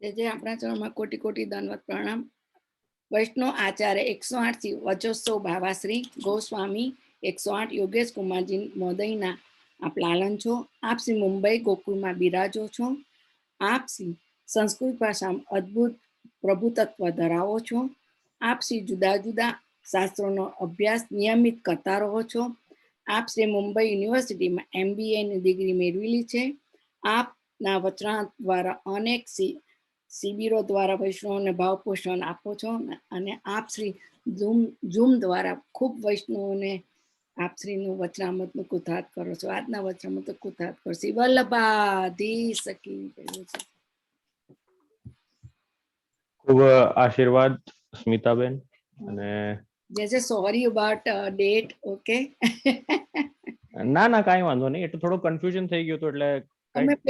જે આપણા ચરણમાં કોટી કોટી દંડવત પ્રણામ. વૈષ્ણવ આચાર્ય 108 થી વચોત્સવ ભાવાશ્રી ગોસ્વામી 108 યોગેશ કુમારજી મોદયના આપ લાલન છો. આપ શ્રી મુંબઈ ગોકુળમાં બિરાજો છો. આપ શ્રી સંસ્કૃત ભાષામાં અદ્ભુત પ્રભુતત્વ ધરાવો છો. આપ શ્રી જુદા જુદા શાસ્ત્રોનો અભ્યાસ નિયમિત કરતા રહો છો. આપ શ્રી મુંબઈ યુનિવર્સિટીમાં MBAની ડિગ્રી મેળવેલી છે. આપના વચના દ્વારા અનેક શિબિરો દ્વારા વૈષ્ણવોને ભાવ પોષણ આપો છો અને આપ શ્રી ઝૂમ દ્વારા ખૂબ વૈષ્ણવોને આપ શ્રીનું વચનામૃતનું કુતાર્થ કરો છો. આજના વચનામૃત કુતાર્થ કરો શ્રી વલ્લભાધી સખી કહ્યું છે. ખૂબ આશીર્વાદ સ્મિતાબેન. અને જે સોરી અબાઉટ ડેટ. ઓકે, ના ના કાંઈ વાંધો નહીં. એટલે થોડું કન્ફ્યુઝન થઈ ગયું હતું એટલે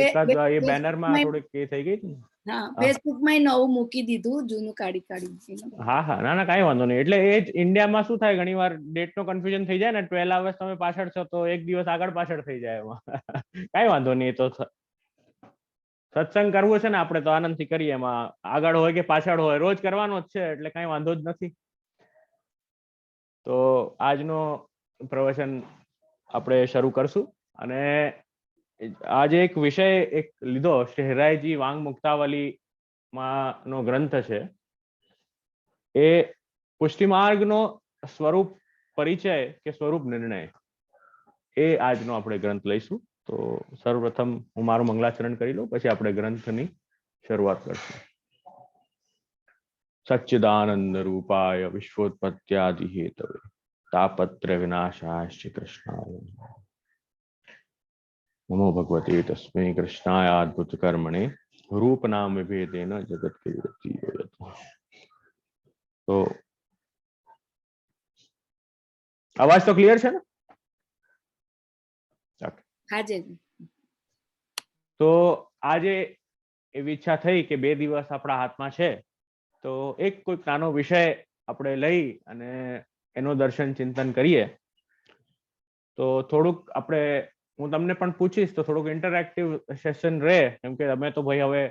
એકાદ એ બેનરમાં થોડીક એ થઈ ગઈ હતી. હા, ફેસબુકમાં નવું મૂકી દીધું, જૂનું કાઢી. હા હા, ના ના કાંઈ વાંધો નહીં. એટલે એ જ ઇન્ડિયામાં શું થાય, ઘણી વાર ડેટ નો કન્ફ્યુઝન થઈ જાય ને. 12 hours તમે પાછળ છો તો એક દિવસ આગળ પાછળ થઈ જાય એમાં. કાંઈ વાંધો નહીં. તો સત્સંગ કરવો છે ને આપણે તો આનંદથી કરીએ. એમાં આગળ હોય કે પાછળ હોય, રોજ કરવાનો જ છે, એટલે કાંઈ વાંધો જ નથી. તો આજનો પ્રવચન આપણે શરૂ કરશું. અને આજે એક વિષય લીધો, શહેરાઈજી વાંગ મુક્તાવલી માં નો ગ્રંથ છે. એ પુષ્ટિ માર્ગનો સ્વરૂપ પરિચય કે સ્વરૂપ નિર્ણય, એ આજનો આપણે ગ્રંથ લઈશું. તો સર્વપ્રથમ હું મારું મંગલાચરણ કરી લઉં, પછી આપણે ગ્રંથની શરૂઆત કરશું. સચ્ચિદાનંદ રૂપાય વિશ્વોત્પત્યાદિ હેતવે તાપત્ર્ય વિનાશાય કૃષ્ણાય નમો ભગવતે તસ્मै કૃષ્ણાય અદ્ભુત કર્મણે રૂપ નામ વિભેદેન જગત કિરીતિ. તો અવાજ તો ક્લિયર છે ને? તો આજે એવી ઈચ્છા થઈ કે 2 દિવસ આપણા હાથમાં છે, તો એક કોઈક નાનો વિષય આપણે લઈ અને એનો દર્શન ચિંતન કરીએ. તો થોડુંક આપણે, હું તમને પણ પૂછીશ તો થોડુંક ઇન્ટરેક્ટિવ સેશન રહે. કેમ કે તમે તો ભાઈ હવે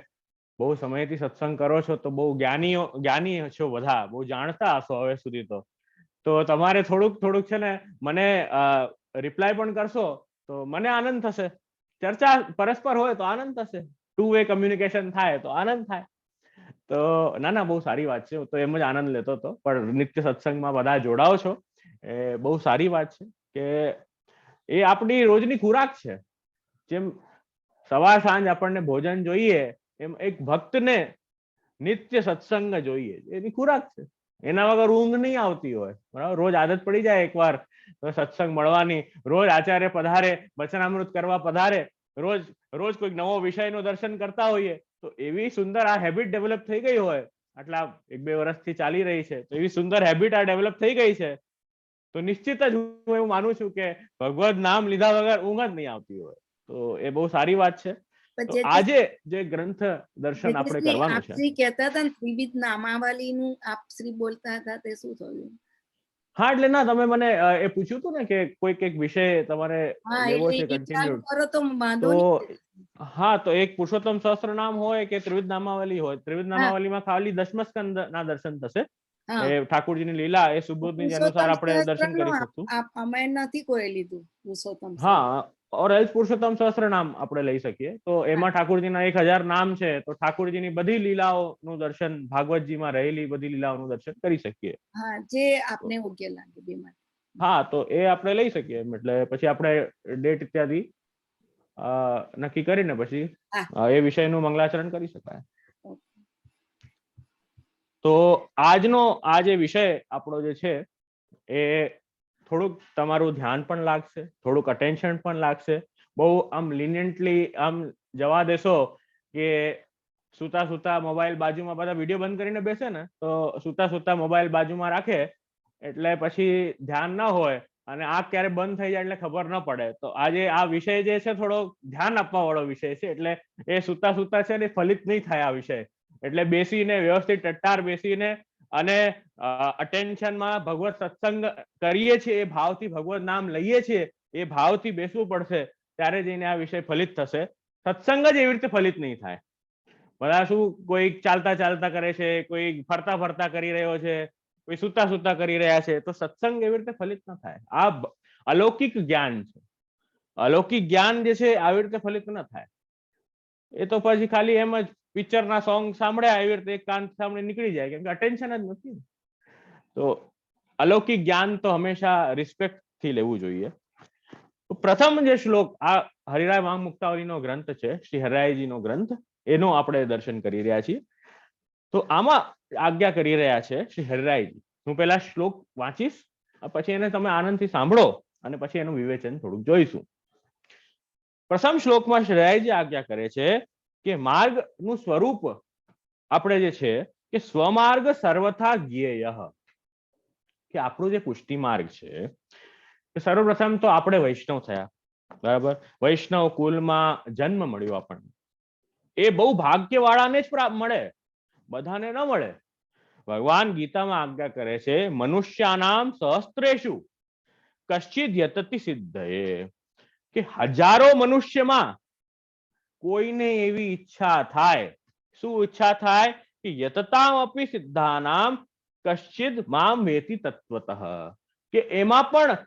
બહુ સમયથી સત્સંગ કરો છો, તો બહુ જ્ઞાની છો, બધા બહુ જાણતા હશો હવે સુધી. તો તમારે થોડુંક છે ને મને રિપ્લાય પણ કરશો તો મને આનંદ થશે. ચર્ચા પરસ્પર હોય તો આનંદ થશે. 2 way કમ્યુનિકેશન થાય તો આનંદ થાય. તો ના બહુ સારી વાત છે. તો એમ જ આનંદ લેતો હતો. પણ નિત્ય સત્સંગમાં બધા જોડાઓ છો, એ બહુ સારી વાત છે. કે એ આપણી રોજની ખોરાક છે. જેમ સવાર સાંજ આપણને ભોજન જોઈએ, એમ એક ભક્તને નિત્ય સત્સંગ જોઈએ, એની ખોરાક છે. એના વગર ઊંઘ નહીં આવતી હોય, બરાબર. રોજ આદત પડી જાય એકવાર સત્સંગ મળવાની, રોજ આચાર્ય પધારે, વચનામૃત કરવા પધારે, રોજ કોઈક નવો વિષયનું દર્શન કરતા હોઈએ, તો એવી સુંદર આ હેબિટ ડેવલપ થઈ ગઈ હોય, આટલા 1-2 વર્ષથી ચાલી રહી છે, તો એવી સુંદર હેબિટ આ ડેવલપ થઈ ગઈ છે, તો નિશ્ચિત જ હું એવું માનું છું કે ભગવદ નામ લીધા વગર ઊંઘ જ નહીં આવતી હોય. તો એ બહુ સારી વાત છે. તો આજે જે ગ્રંથ દર્શન આપણે કરવાનું છે, આપશ્રી કહેતા હતા ને ત્રિવિધ નામાવલીનું આપશ્રી બોલતા હતા, તે શું થયું? હા, એટલે ના, તમે મને એ પૂછ્યું હતું ને કે કોઈક એક વિષય તમારે લેવો છે કન્ટિન્યુ, તો હા, તો એક પુરુષોત્તમ સહસ્ત્ર નામ હોય કે ત્રિવિધ નામાવલી હોય. ત્રિવિધ નામાવલીમાં ખાલી દશમ સ્કંદ ના દર્શન થશે. એ ઠાકોરજીની લીલા, એ સુબોધની અનુસાર આપણે દર્શન કરી શકશું. અમે નથી કોઈ લીધું પુરુષોત્તમ. હા, ઓર એલ્સ પુરુષોત્તમ સહસ્ત્ર નામ આપણે લઈ શકીએ. તો એમાં ઠાકોરજીના 1000 નામ છે, તો ઠાકોરજીની બધી લીલાઓનું દર્શન, ભાગવતજીમાં રહેલી બધી લીલાઓનું દર્શન કરી શકીએ. હા, જે આપને યોગ્ય લાગે બેમાં. હા, તો એ આપણે લઈ શકીએ. એટલે પછી આપણે ડેટ ઇત્યાદિ નક્કી કરીને પછી એ વિષયનું મંગલાચરણ કરી શકાય. તો આજનો આ જે વિષય આપણો જે છે, એ થોડુંક તમારું ધ્યાન પણ લાગશે, થોડુંક અટેન્શન પણ લાગશે. બહુ આમ લિનિયન્ટલી આમ જવા દેશો કે સુતા સુતા મોબાઈલ બાજુમાં, બધા વિડીયો બંધ કરીને બેસે ને, તો સુતા સુતા મોબાઈલ બાજુમાં રાખે એટલે પછી ધ્યાન ના હોય, અને આંખ ક્યારે બંધ થઈ જાય એટલે ખબર ન પડે. તો આજે આ વિષય જે છે, થોડો ધ્યાન આપવા વાળો વિષય છે. એટલે એ સુતા સુતા છે ને ફલિત નહીં થાય આ વિષય. એટલે બેસીને વ્યવસ્થિત ટટ્ટાર બેસીને અને અટેન્શનમાં ભગવત સત્સંગ કરીએ છીએ, એ ભાવથી ભગવત નામ લઈએ છીએ, એ ભાવથી બેસવું પડશે. ત્યારે જઈને આ વિષય ફલિત થશે. સત્સંગ જ એવી રીતે ફલિત નહીં થાય, બધા શું, કોઈ ચાલતા ચાલતા કરે છે, કોઈ ફરતા ફરતા કરી રહ્યો છે, કોઈ સુતા સુતા કરી રહ્યા છે. તો સત્સંગ એવી રીતે ફલિત ન થાય. આ અલૌકિક જ્ઞાન છે. અલૌકિક જ્ઞાન જે છે આવી રીતે ફલિત ન થાય. એ તો પછી ખાલી એમ જ પિક્ચરના સોંગ સાંભળ્યા એવી રીતે એક કાન સામે નીકળી જાય, કેમ કે અટેન્શન જ નથી. તો અલૌકિક જ્ઞાન તો હંમેશા રિસ્પેક્ટ થી લેવું જોઈએ. પ્રથમ જે શ્લોક, આ હરિરાય વાંગ મુક્તાવલીનો ગ્રંથ છે, શ્રી હરિરાયજીનો ગ્રંથ, એનો આપણે દર્શન કરી રહ્યા છીએ. તો આમાં આજ્ઞા કરી રહ્યા છે શ્રી હરિરાયજી. હું પહેલા શ્લોક વાંચીશ, પછી એને તમે આનંદથી સાંભળો અને પછી એનું વિવેચન થોડુંક જોઈશું. પ્રથમ શ્લોકમાં શ્રી હરિરાયજી આજ્ઞા કરે છે કે માર્ગનું સ્વરૂપ આપણે જે છે કે સ્વમાર્ગ સર્વથા જ્ઞેય, કે આપણું જે પુષ્ટિ માર્ગ છે, સર્વપ્રથમ તો આપણે વૈષ્ણવ થયા, બરાબર. વૈષ્ણવ કુલમાં જન્મ મળ્યો આપણને. એ બહુ ભાગ્યવાળાને જ મળે, બધાને ન મળે. ભગવાન ગીતામાં આજ્ઞા કરે છે મનુષ્યાનામ સહસ્ત્રેષુ કશ્ચિદ યતતિ સિદ્ધયે, કે હજારો મનુષ્યમાં કોઈને એવી ઈચ્છા થાય. શું ઈચ્છા થાય? કે યતતામ અપી સિદ્ધાનામ કશ્ચિદ મામ વેતિ તત્વતઃ, કે એમાં પણ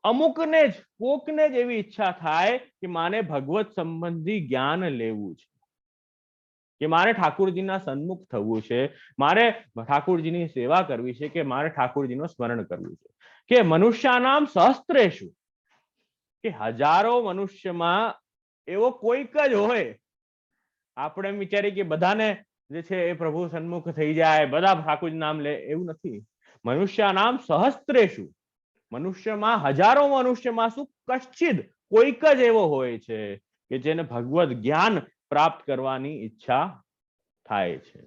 અમુકને જ, કોકને જ એવી ઈચ્છા થાય કે માને ભગવત સંબંધી જ્ઞાન લેવું છે, કે મારે ઠાકોરજીના સન્મુખ થવું છે, મારે ઠાકોરજીની સેવા કરવી છે, કે મારે ઠાકોરજીનું સ્મરણ કરવું છે. કે મનુષ્યાનામ સહસ્ત્રેષુ, કે હજારો મનુષ્યમાં એવો કોઈક જ હોય. આપણે એમ વિચારીએ કે બધાને જે છે એ પ્રભુ સન્મુખ થઈ જાય, બધા ઠાકોરજી નામ લે, એવું નથી. મનુષ્યાનામ સહસ્ત્રેષુ, મનુષ્યમાં, હજારો મનુષ્યમાં શું, કશ્ચિદ, કોઈક જ એવો હોય છે કે જેને ભગવત જ્ઞાન પ્રાપ્ત કરવાની ઈચ્છા થાય છે.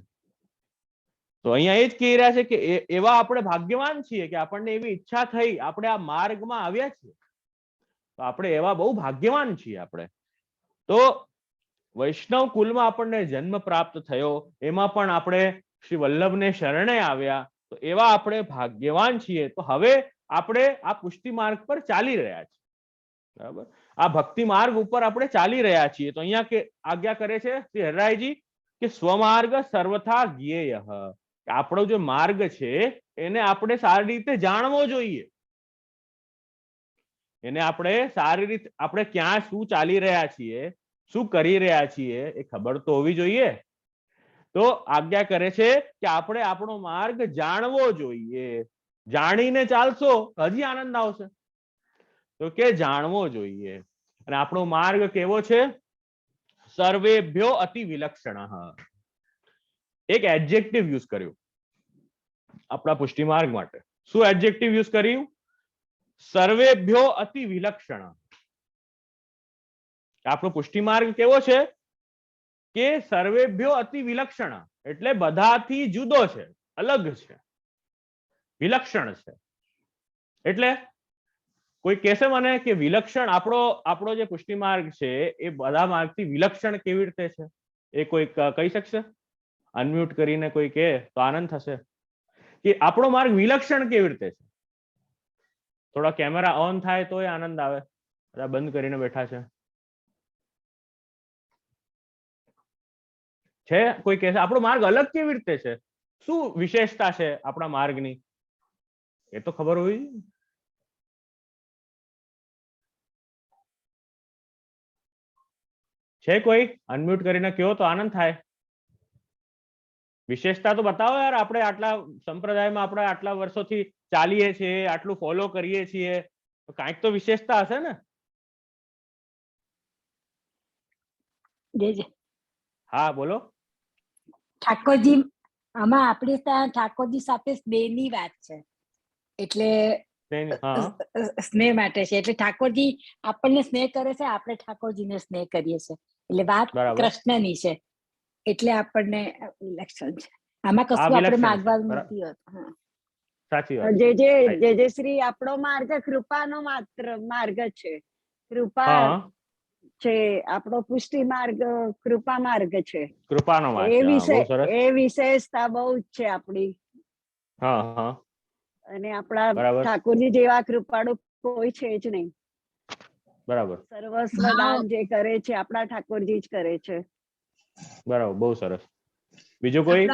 તો અહીંયા એ જ કહી રહ્યા છે કે એવા આપણે ભાગ્યવાન છીએ કે આપણને એવી ઈચ્છા થઈ, આપણે આ માર્ગમાં આવ્યા છીએ, તો આપણે એવા બહુ ભાગ્યવાન છીએ આપણે. તો વૈષ્ણવ કુલમાં આપણને જન્મ પ્રાપ્ત થયો, એમાં પણ આપણે શ્રી વલ્લભને શરણે આવ્યા, તો એવા આપણે ભાગ્યવાન છીએ. તો હવે આપણે આ પુષ્ટિ માર્ગ પર ચાલી રહ્યા છીએ, બરાબર. આ ભક્તિ માર્ગ ઉપર આપણે ચાલી રહ્યા છીએ. તો અહીંયા કે આજ્ઞા કરે છે શ્રી હરિરાયજી કે સ્વમાર્ગ સર્વથા જ્ઞેય, આપણો જે માર્ગ છે એને આપણે સારી રીતે જાણવો જોઈએ. એને આપણે સારી રીતે, આપણે ક્યાં શું ચાલી રહ્યા છીએ, શું કરી રહ્યા છીએ, એ ખબર તો હોવી જોઈએ. તો આજ્ઞા કરે છે કે આપણે આપણો માર્ગ જાણવો જોઈએ. જાણીને ચાલશો હજી આનંદ આવશે. તો કે જાણવો જોઈએ. અને આપણો માર્ગ કેવો છે? સર્વેભ્યો અતિ વિલક્ષણ. એક એડજેક્ટિવ યુઝ કર્યું આપણા પુષ્ટિ માર્ગ માટે. શું એડજેક્ટિવ યુઝ કર્યું? સર્વેભ્યો અતિ વિલક્ષણ. આપણો પુષ્ટિ માર્ગ કેવો છે? કે સર્વેભ્યો અતિ વિલક્ષણ, એટલે બધાથી જુદો છે, અલગ છે, વિલક્ષણ છે. એટલે કોઈ કહેશે મને કે વિલક્ષણ આપણો જે પુષ્ટિ માર્ગ છે એ બધા માર્ગથી વિલક્ષણ કેવી રીતે છે? એ કોઈ કહી શકશે? અનમ્યુટ કરીને કોઈ કહે તો આનંદ થશે કે આપણો માર્ગ વિલક્ષણ કેવી રીતે છે. થોડા કેમેરા ઓન થાય તો એ આનંદ આવે. બધા બંધ કરીને બેઠા છે કોઈ કહેશે આપણો માર્ગ અલગ કેવી રીતે છે? શું વિશેષતા છે આપણા માર્ગની? એ તો ખબર હોવી. છે કોઈ? અનમ્યુટ કરીને કહો તો આનંદ થાય. વિશેષતા તો બતાવો યાર. આપણે આટલા સંપ્રદાયમાં આપણે આટલા વર્ષોથી ચાલીએ છીએ, આટલું ફોલો કરીએ છીએ, તો કાંઈક તો વિશેષતા હશે ને? હા બોલો. ઠાકોરજી, આમાં આપણી ત્યાં ઠાકોરજી સાથે સ્નેહની વાત છે, એટલે સ્નેહ માટે છે. એટલે ઠાકોરજી આપણને સ્નેહ કરે છે, આપણે ઠાકોરજીને સ્નેહ કરીએ છીએ, એટલે વાત કૃષ્ણની છે, એટલે આપણને વિલક્ષણ છે. આમાં કશું આપણે માગવાનું નથી હોતું. સાચી વાત. જે શ્રી આપણો માર્ગ કૃપાનો માત્ર માર્ગ છે. કૃપા છે આપણો પુષ્ટિ માર્ગ, કૃપા માર્ગ છે. કૃપાનો માર્ગ એ વિશેષતા બહુ જ છે આપણી. અને આપણા ઠાકોરજી જેવા કૃપાળુ કોઈ છે જ નહીં. બરાબર. સર્વસ્વ દાન જે કરે છે આપણા ઠાકોરજી જ કરે છે. બરાબર, બહુ સરસ. બીજું કોઈ?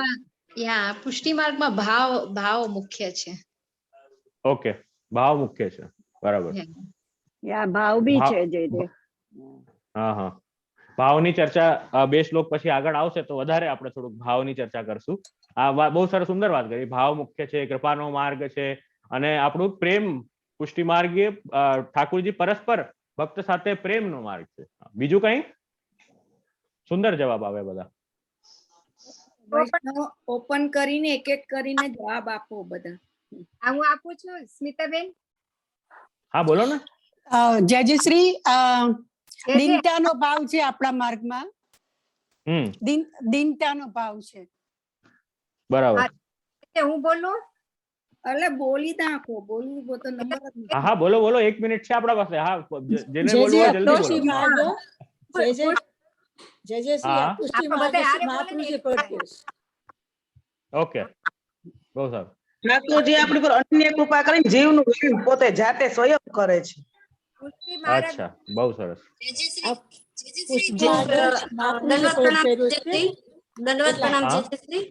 પુષ્ટિ માર્ગમાં ભાવ મુખ્ય છે. ઓકે, ભાવ મુખ્ય છે. બરાબર. ભાવ બી ભાવ- છે જે હા હા, ભાવની ચર્ચા બે શ્લોક પછી આગળ આવશે તો વધારે આપણે થોડુંક ભાવની ચર્ચા કરશું. બહુ સરસ સુંદર વાત કરી. ભાવ મુખ્ય છે, કૃપાનો માર્ગ છે, અને આપણું પ્રેમ પુષ્ટિ માર્ગ એ ઠાકોરજી પરસ્પર ભક્ત સાથે પ્રેમનો માર્ગ છે. બીજું કઈ? સુંદર જવાબ આવે બધા. વૈષ્ણવ ઓપન કરીને એક એક કરીને જવાબ આપો બધા. હું આપું છું સ્મિતાબેન. હા બોલો ને. જયશ્રી, દીનતાનો ભાવ છે આપણા માર્ગમાં. દીનતાનો ભાવ છે. બરાબર. હું બોલું? એટલે બોલી નાખો, બોલવું તો નંબર જ નથી. હા બોલો બોલો, 1 મિનિટ છે આપણા પાસે. હા, જેને બોલવું હોય જલ્દી બોલો. ઓકે, બહુ સારું. ઠાકોરજી આપણી પર અન્ય કૃપા કરીને જીવનું વર્ણન પોતે જાતે સ્વયં કરે છે. અચ્છા, બહુ સરસ. દંડવત પ્રણામ હા. જયશ્રી.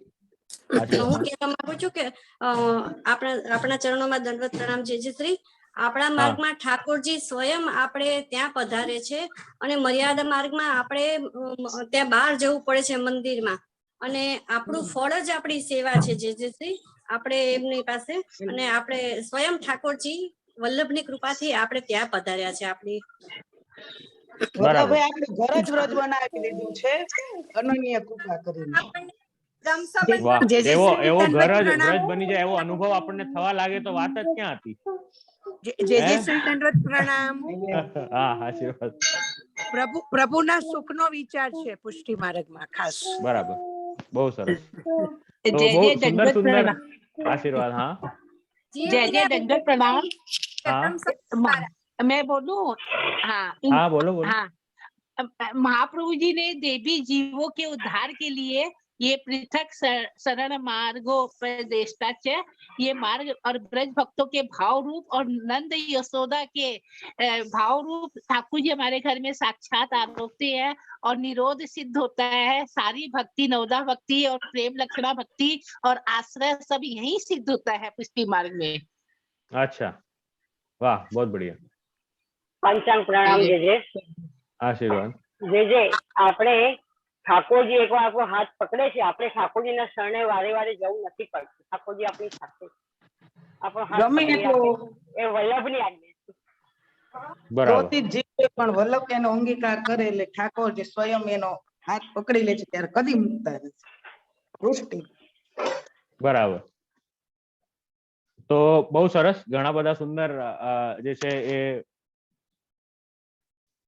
હું કહેવા માંગુ છું કે આપણા ચરણોમાં દંડવત પ્રણામ જયશ્રી. આપણા માર્ગમાં ઠાકોરજી સ્વયં આપણે ત્યાં પધારે છે, અને મર્યાદા માર્ગમાં આપણે ત્યાં બહાર જવું પડે છે મંદિરમાં, અને આપણું ફળ જ આપણી સેવા છે જયશ્રી. આપણે એમની પાસે, અને આપણે સ્વયં ઠાકોરજી વલ્લભની કૃપાથી આપણે ત્યાં પધાર્યા છે. આપણી વલ્લભભાઈ આપણે ઘર જ વ્રજ બનાવી લીધું છે અનન્ય કૃપા કરીને. વાહ, એવો ઘર જ વ્રજ બની જાય એવો અનુભવ આપણને થવા લાગે તો વાત જ ક્યાં હતી. જયશ્રી દંડવત પ્રણામ. હા, આશીર્વાદ. પ્રભુના સુખનો વિચાર છે પુષ્ટિ માર્ગમાં ખાસ. બરાબર, બહુ સરસ. તો બહુ સુંદર સુંદર આશીર્વાદ. હા, જય દંડવત પ્રણામ. હા मैं बोलूं? हाँ हाँ बोलो बोलो. हाँ, महाप्रभु जी ने देवी जीवों के उद्धार के लिए ये पृथक शरण मार्गों प्रदेशता है। ये मार्ग और ब्रज भक्तों के भाव रूप और नंद यशोदा के भाव रूप ठाकुर जी हमारे घर में साक्षात आरोपते हैं, और निरोध सिद्ध होता है। सारी भक्ति, नवदा भक्ति और प्रेम लक्षणा भक्ति और आश्रय सब यही सिद्ध होता है पुष्टि मार्ग में। अच्छा, वाह, बहुत बढ़िया. पंचांग प्रणाम जय जय. आशीर्वाद. जय जय. આપણે ઠાકોરજી એકવાર આપણો હાથ પકડે છે, આપણે ઠાકોરજીના શરણે વારે વારે જવું નથી પડતું. ઠાકોરજી આપણી સાથે આપણો હાથ પકડી રાખે, એ વલ્લભની આજ્ઞા છે. જ્યોતિષ જીવે પણ વલ્લભ એનો અંગીકાર કરે એટલે ઠાકોરજી સ્વયં એનો હાથ પકડી લે છે, ત્યારે કદી મુકતા નથી. પુષ્ટિ. બરાબર. તો બહુ સરસ, ઘણા બધા સુંદર જે છે એ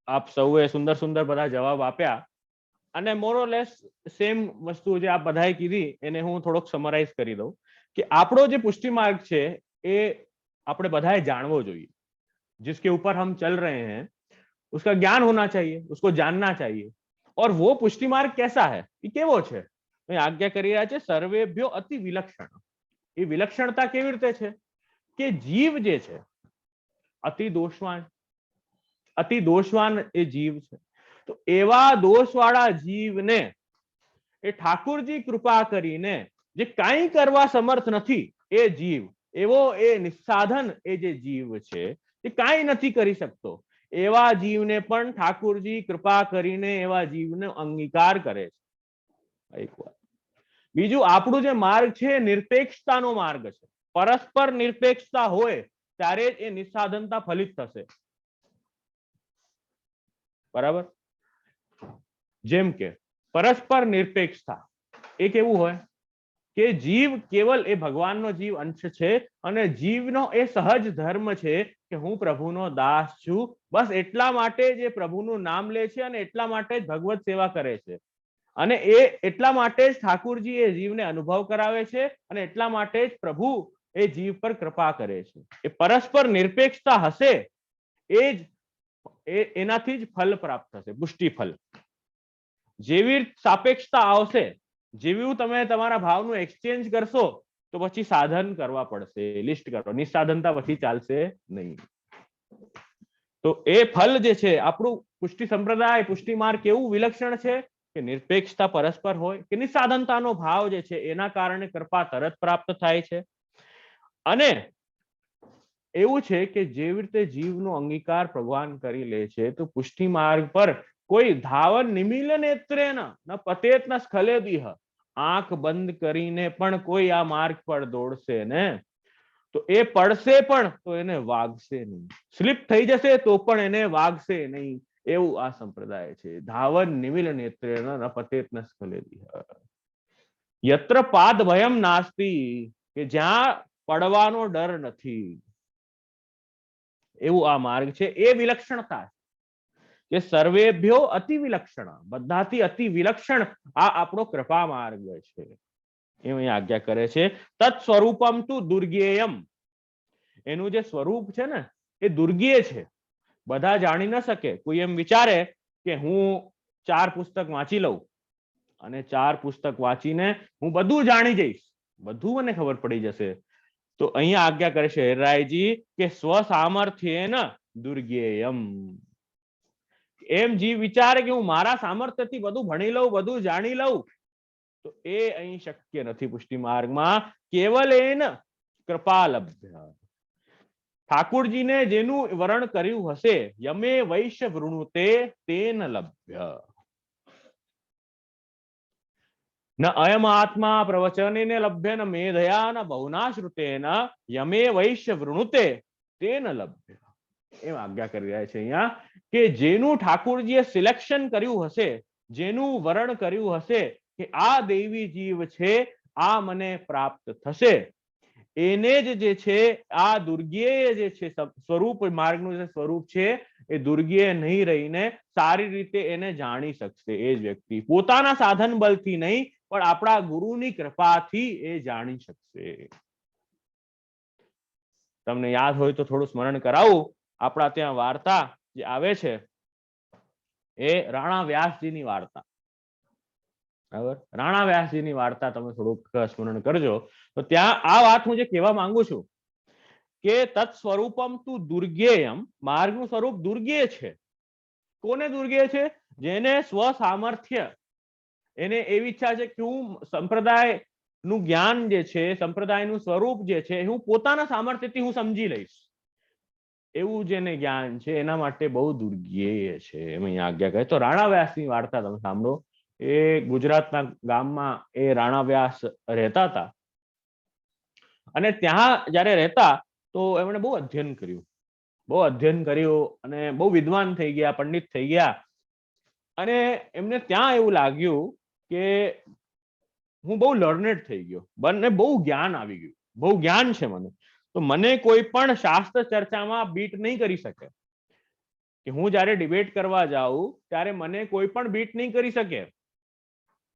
આપ સૌએ સુંદર સુંદર બધા જવાબ આપ્યા, અને મોરલેસ સેમ વસ્તુ જે આપ બધાએ કીધી એને હું થોડોક સમરાઇઝ કરી દઉં કે આપણો જે પુષ્ટિ માર્ગ છે એ આપણે બધાએ જાણવો જોઈએ. जिसके ऊपर हम चल रहे हैं उसका ज्ञान होना चाहिए, उसको जानना चाहिए. और वो पुष्टि मार्ग कैसा है, ये केवो છે? આજ્ઞા કરી રહ્યા છે સર્વેભ્યો અતિ વિલક્ષણ. એ વિલક્ષણતા કેવી રીતે છે કે જીવ જે છે અતિ દોષવાન એ જીવ છે. તો એવા દોષવાળા જીવને એ ઠાકુરજી કૃપા કરીને જે કાંઈ કરવા સમર્થ નથી એ જીવ, એવો એ નિસ્સાધન એ જે જીવ છે એ કાંઈ નથી કરી શકતો, એવા જીવને પણ ઠાકુરજી કૃપા કરીને એવા જીવનો અંગીકાર કરે છે. એક વાત. બીજું, આપણું જે માર્ગ છે નિરપેક્ષતાનો માર્ગ છે. પરસ્પર નિરપેક્ષતા હોય ત્યારે જ એ નિસ્સાધનતા ફલિત થશે. બરાબર? જેમ કે પરસ્પર નિરપેક્ષતા એ કેવું હોય કે જીવ કેવલ એ ભગવાનનો જીવ અંશ છે, અને જીવનો એ સહજ ધર્મ છે કે હું પ્રભુનો દાસ છું, બસ એટલા માટે જ એ પ્રભુનું નામ લે છે, અને એટલા માટે જ ભગવત સેવા કરે છે, અને એ એટલા માટે જ ઠાકુરજી એ જીવને અનુભવ કરાવે છે, અને એટલા માટે જ પ્રભુ એ જીવ પર કૃપા કરે છે. એ પરસ્પર નિરપેક્ષતા હશે એ જ એનાથી જ ફલ પ્રાપ્ત થશે, પુષ્ટિ ફલ. જેવી સાપેક્ષતા આવશે, જેવું તમે તમારા ભાવનું એક્સચેન્જ કરશો તો પછી સાધન કરવા પડશે, લિસ્ટ કરો, નિસ્સાધનતા પછી ચાલશે નહીં. તો એ ફલ જે છે આપણું પુષ્ટિ સંપ્રદાય, પુષ્ટિ માર્ગ કેવું વિલક્ષણ છે કે નિરપેક્ષતા પરસ્પર હોય, કે નિસાધનતાનો ભાવ જે છે એના કારણે કૃપા તરત પ્રાપ્ત થાય છે. અને એવું છે કે જેવી રીતે જીવનો અંગીકાર ભગવાન કરી લે છે, તો પુષ્ટિ માર્ગ પર કોઈ ધાવન નિમિલ નેત્રેન ન પતેત ન સ્ખલેદિહ, આંખ બંધ કરીને પણ કોઈ આ માર્ગ પર દોડશે ને તો એ પડશે પણ તો એને વાગશે નહીં, સ્લીપ થઈ જશે તો પણ એને વાગશે નહીં, એવું આ સંપ્રદાય છે. ધાવન નિમિલ નેત્રેન ન પતેત ન સ્ખલેદિહ, યત્ર પાદ ભયમ નાસ્તિ, કે જ્યાં પડવાનો ડર નથી, એવું આ માર્ગ છે. એ વિલક્ષણતા કે સર્વેભ્યો અતિ વિલક્ષણ, બધાથી અતિ વિલક્ષણ આ આપણો કૃપા માર્ગ છે. એ અહીં આજ્ઞા કરે છે. તત્ સ્વરૂપમ તુ દુર્ગેયમ, એનું જે સ્વરૂપ છે ને એ દુર્ગેય છે, બધા જાણી ન શકે. કોઈ એમ વિચારે કે હું 4 પુસ્તક વાંચી લઉં અને 4 પુસ્તક વાંચીને હું બધું જાણી જઈશ, બધું મને ખબર પડી જશે, તો અહીંયા આજ્ઞા કરે છે હેરાયજી કે સ્વ સામર્થ્યેન દુર્ગેયમ. એમ જીવ વિચારે કે હું મારા સામર્થ્યથી બધું ભણી લઉં, બધું જાણી લઉં, તો એ અહીં શક્ય નથી. પુષ્ટિ માર્ગમાં કેવલ એન કૃપાલભ્ય, ઠાકુરજીને જેનું વરણ કર્યું હશે, યમે વૈશ્ય વૃણુતે તેન લભ્ય, ન અયમ આત્મા પ્રવચનેન લભ્ય, ન મેધયા ન બહુના શ્રુતેન, યમે વૈશ્ય વૃણુતે તેન લભ્ય. એમ આજ્ઞા કરી રહ્યા છે અહીંયા કે જેનું ઠાકુરજીએ સિલેક્શન કર્યું હશે, જેનું વરણ કર્યું હશે કે આ દેવી જીવ છે, આ મને પ્રાપ્ત થશે, એને જ જે છે આ દુર્ગેય જે છે સ્વરૂપ, માર્ગનું જે સ્વરૂપ છે એ દુર્ગેય નહીં રહીને સારી રીતે એને જાણી શકશે. એ જ વ્યક્તિ પોતાના સાધન બલથી નહીં પણ આપણા ગુરુની કૃપાથી એ જાણી શકશે. તમને યાદ હોય તો થોડું સ્મરણ કરાવું. આપણા ત્યાં વાર્તા જે આવે છે એ રાણા વ્યાસજીની વાર્તા, બરાબર? રાણા વ્યાસજીની વાર્તા તમે થોડુંક સ્મરણ કરજો. તો ત્યાં આ વાત હું જે કહેવા માંગુ છું કે તત્ સ્વરૂપમ તુ દુર્ગેયમ, માર્ગનું સ્વરૂપ દુર્ગેય છે. કોને દુર્ગેય છે? જેને સ્વ સામર્થ્ય, એને એવી ઈચ્છા છે કે હું સંપ્રદાય નું જ્ઞાન જે છે, સંપ્રદાયનું સ્વરૂપ જે છે હું પોતાના સામર્થ્યથી હું સમજી લઈશ, એવું જેને જ્ઞાન છે એના માટે બહુ દુર્ગેય છે. એમ અહીંયા આજ્ઞા કહે. તો રાણા વ્યાસની વાર્તા તમે સાંભળો. એ ગુજરાતના ગામમાં એ રાણા વ્યાસ રહેતા હતા અને ત્યાં જયારે રહેતા તો એમણે બહુ અધ્યયન કર્યું અને બહુ વિદ્વાન થઈ ગયા, પંડિત થઈ ગયા. અને એમને ત્યાં એવું લાગ્યું કે હું બહુ લર્નેડ થઈ ગયો, મને બહુ જ્ઞાન આવી ગયું, બહુ જ્ઞાન છે મને, તો મને કોઈ પણ શાસ્ત્ર ચર્ચામાં બીટ નહીં કરી શકે, કે હું જયારે ડિબેટ કરવા જાઉં ત્યારે મને કોઈ પણ બીટ નહીં કરી શકે,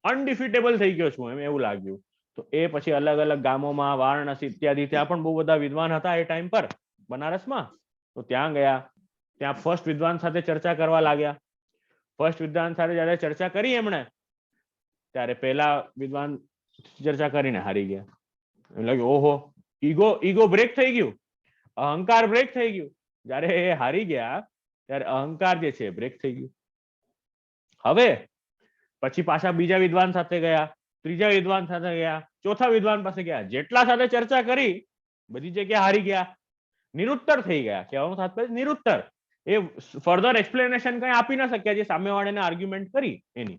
અનડિફીટેબલ થઈ ગયો છું, એમ એવું લાગ્યું. તો એ પછી અલગ અલગ ગામોમાં, વારાણસી ઇત્યાદિ, ત્યાં પણ બહુ બધા વિદ્વાન હતા એ ટાઈમ પર બનારસમાં. તો ત્યાં ગયા, ત્યાં ફર્સ્ટ વિદ્વાન સાથે ચર્ચા કરવા લાગ્યા. ફર્સ્ટ વિદ્વાન સાથે જયારે ચર્ચા કરી એમણે, ત્યારે પહેલા વિદ્વાન ચર્ચા કરીને હારી ગયા. એમ લાગ્યું ઓહો, ઈગો બ્રેક થઈ ગયું, અહંકાર બ્રેક થઈ ગયું. જયારે એ હારી ગયા ત્યારે અહંકાર જે છે બ્રેક થઈ ગયું. હવે પછી પાછા બીજા વિદ્વાન સાથે ગયા, ત્રીજા વિદ્વાન સાથે ગયા, ચોથા વિદ્વાન પાસે ગયા, જેટલા સાથે ચર્ચા કરી બધી જગ્યાએ હારી ગયા, નિરુત્તર થઈ ગયા. કહેવાનું તાત્પર્ય નિરુત્તર, એ ફર્ધર એક્સપ્લેનેશન કઈ આપી ના શક્યા જે સામેવાળાને આર્ગ્યુમેન્ટ કરી એની,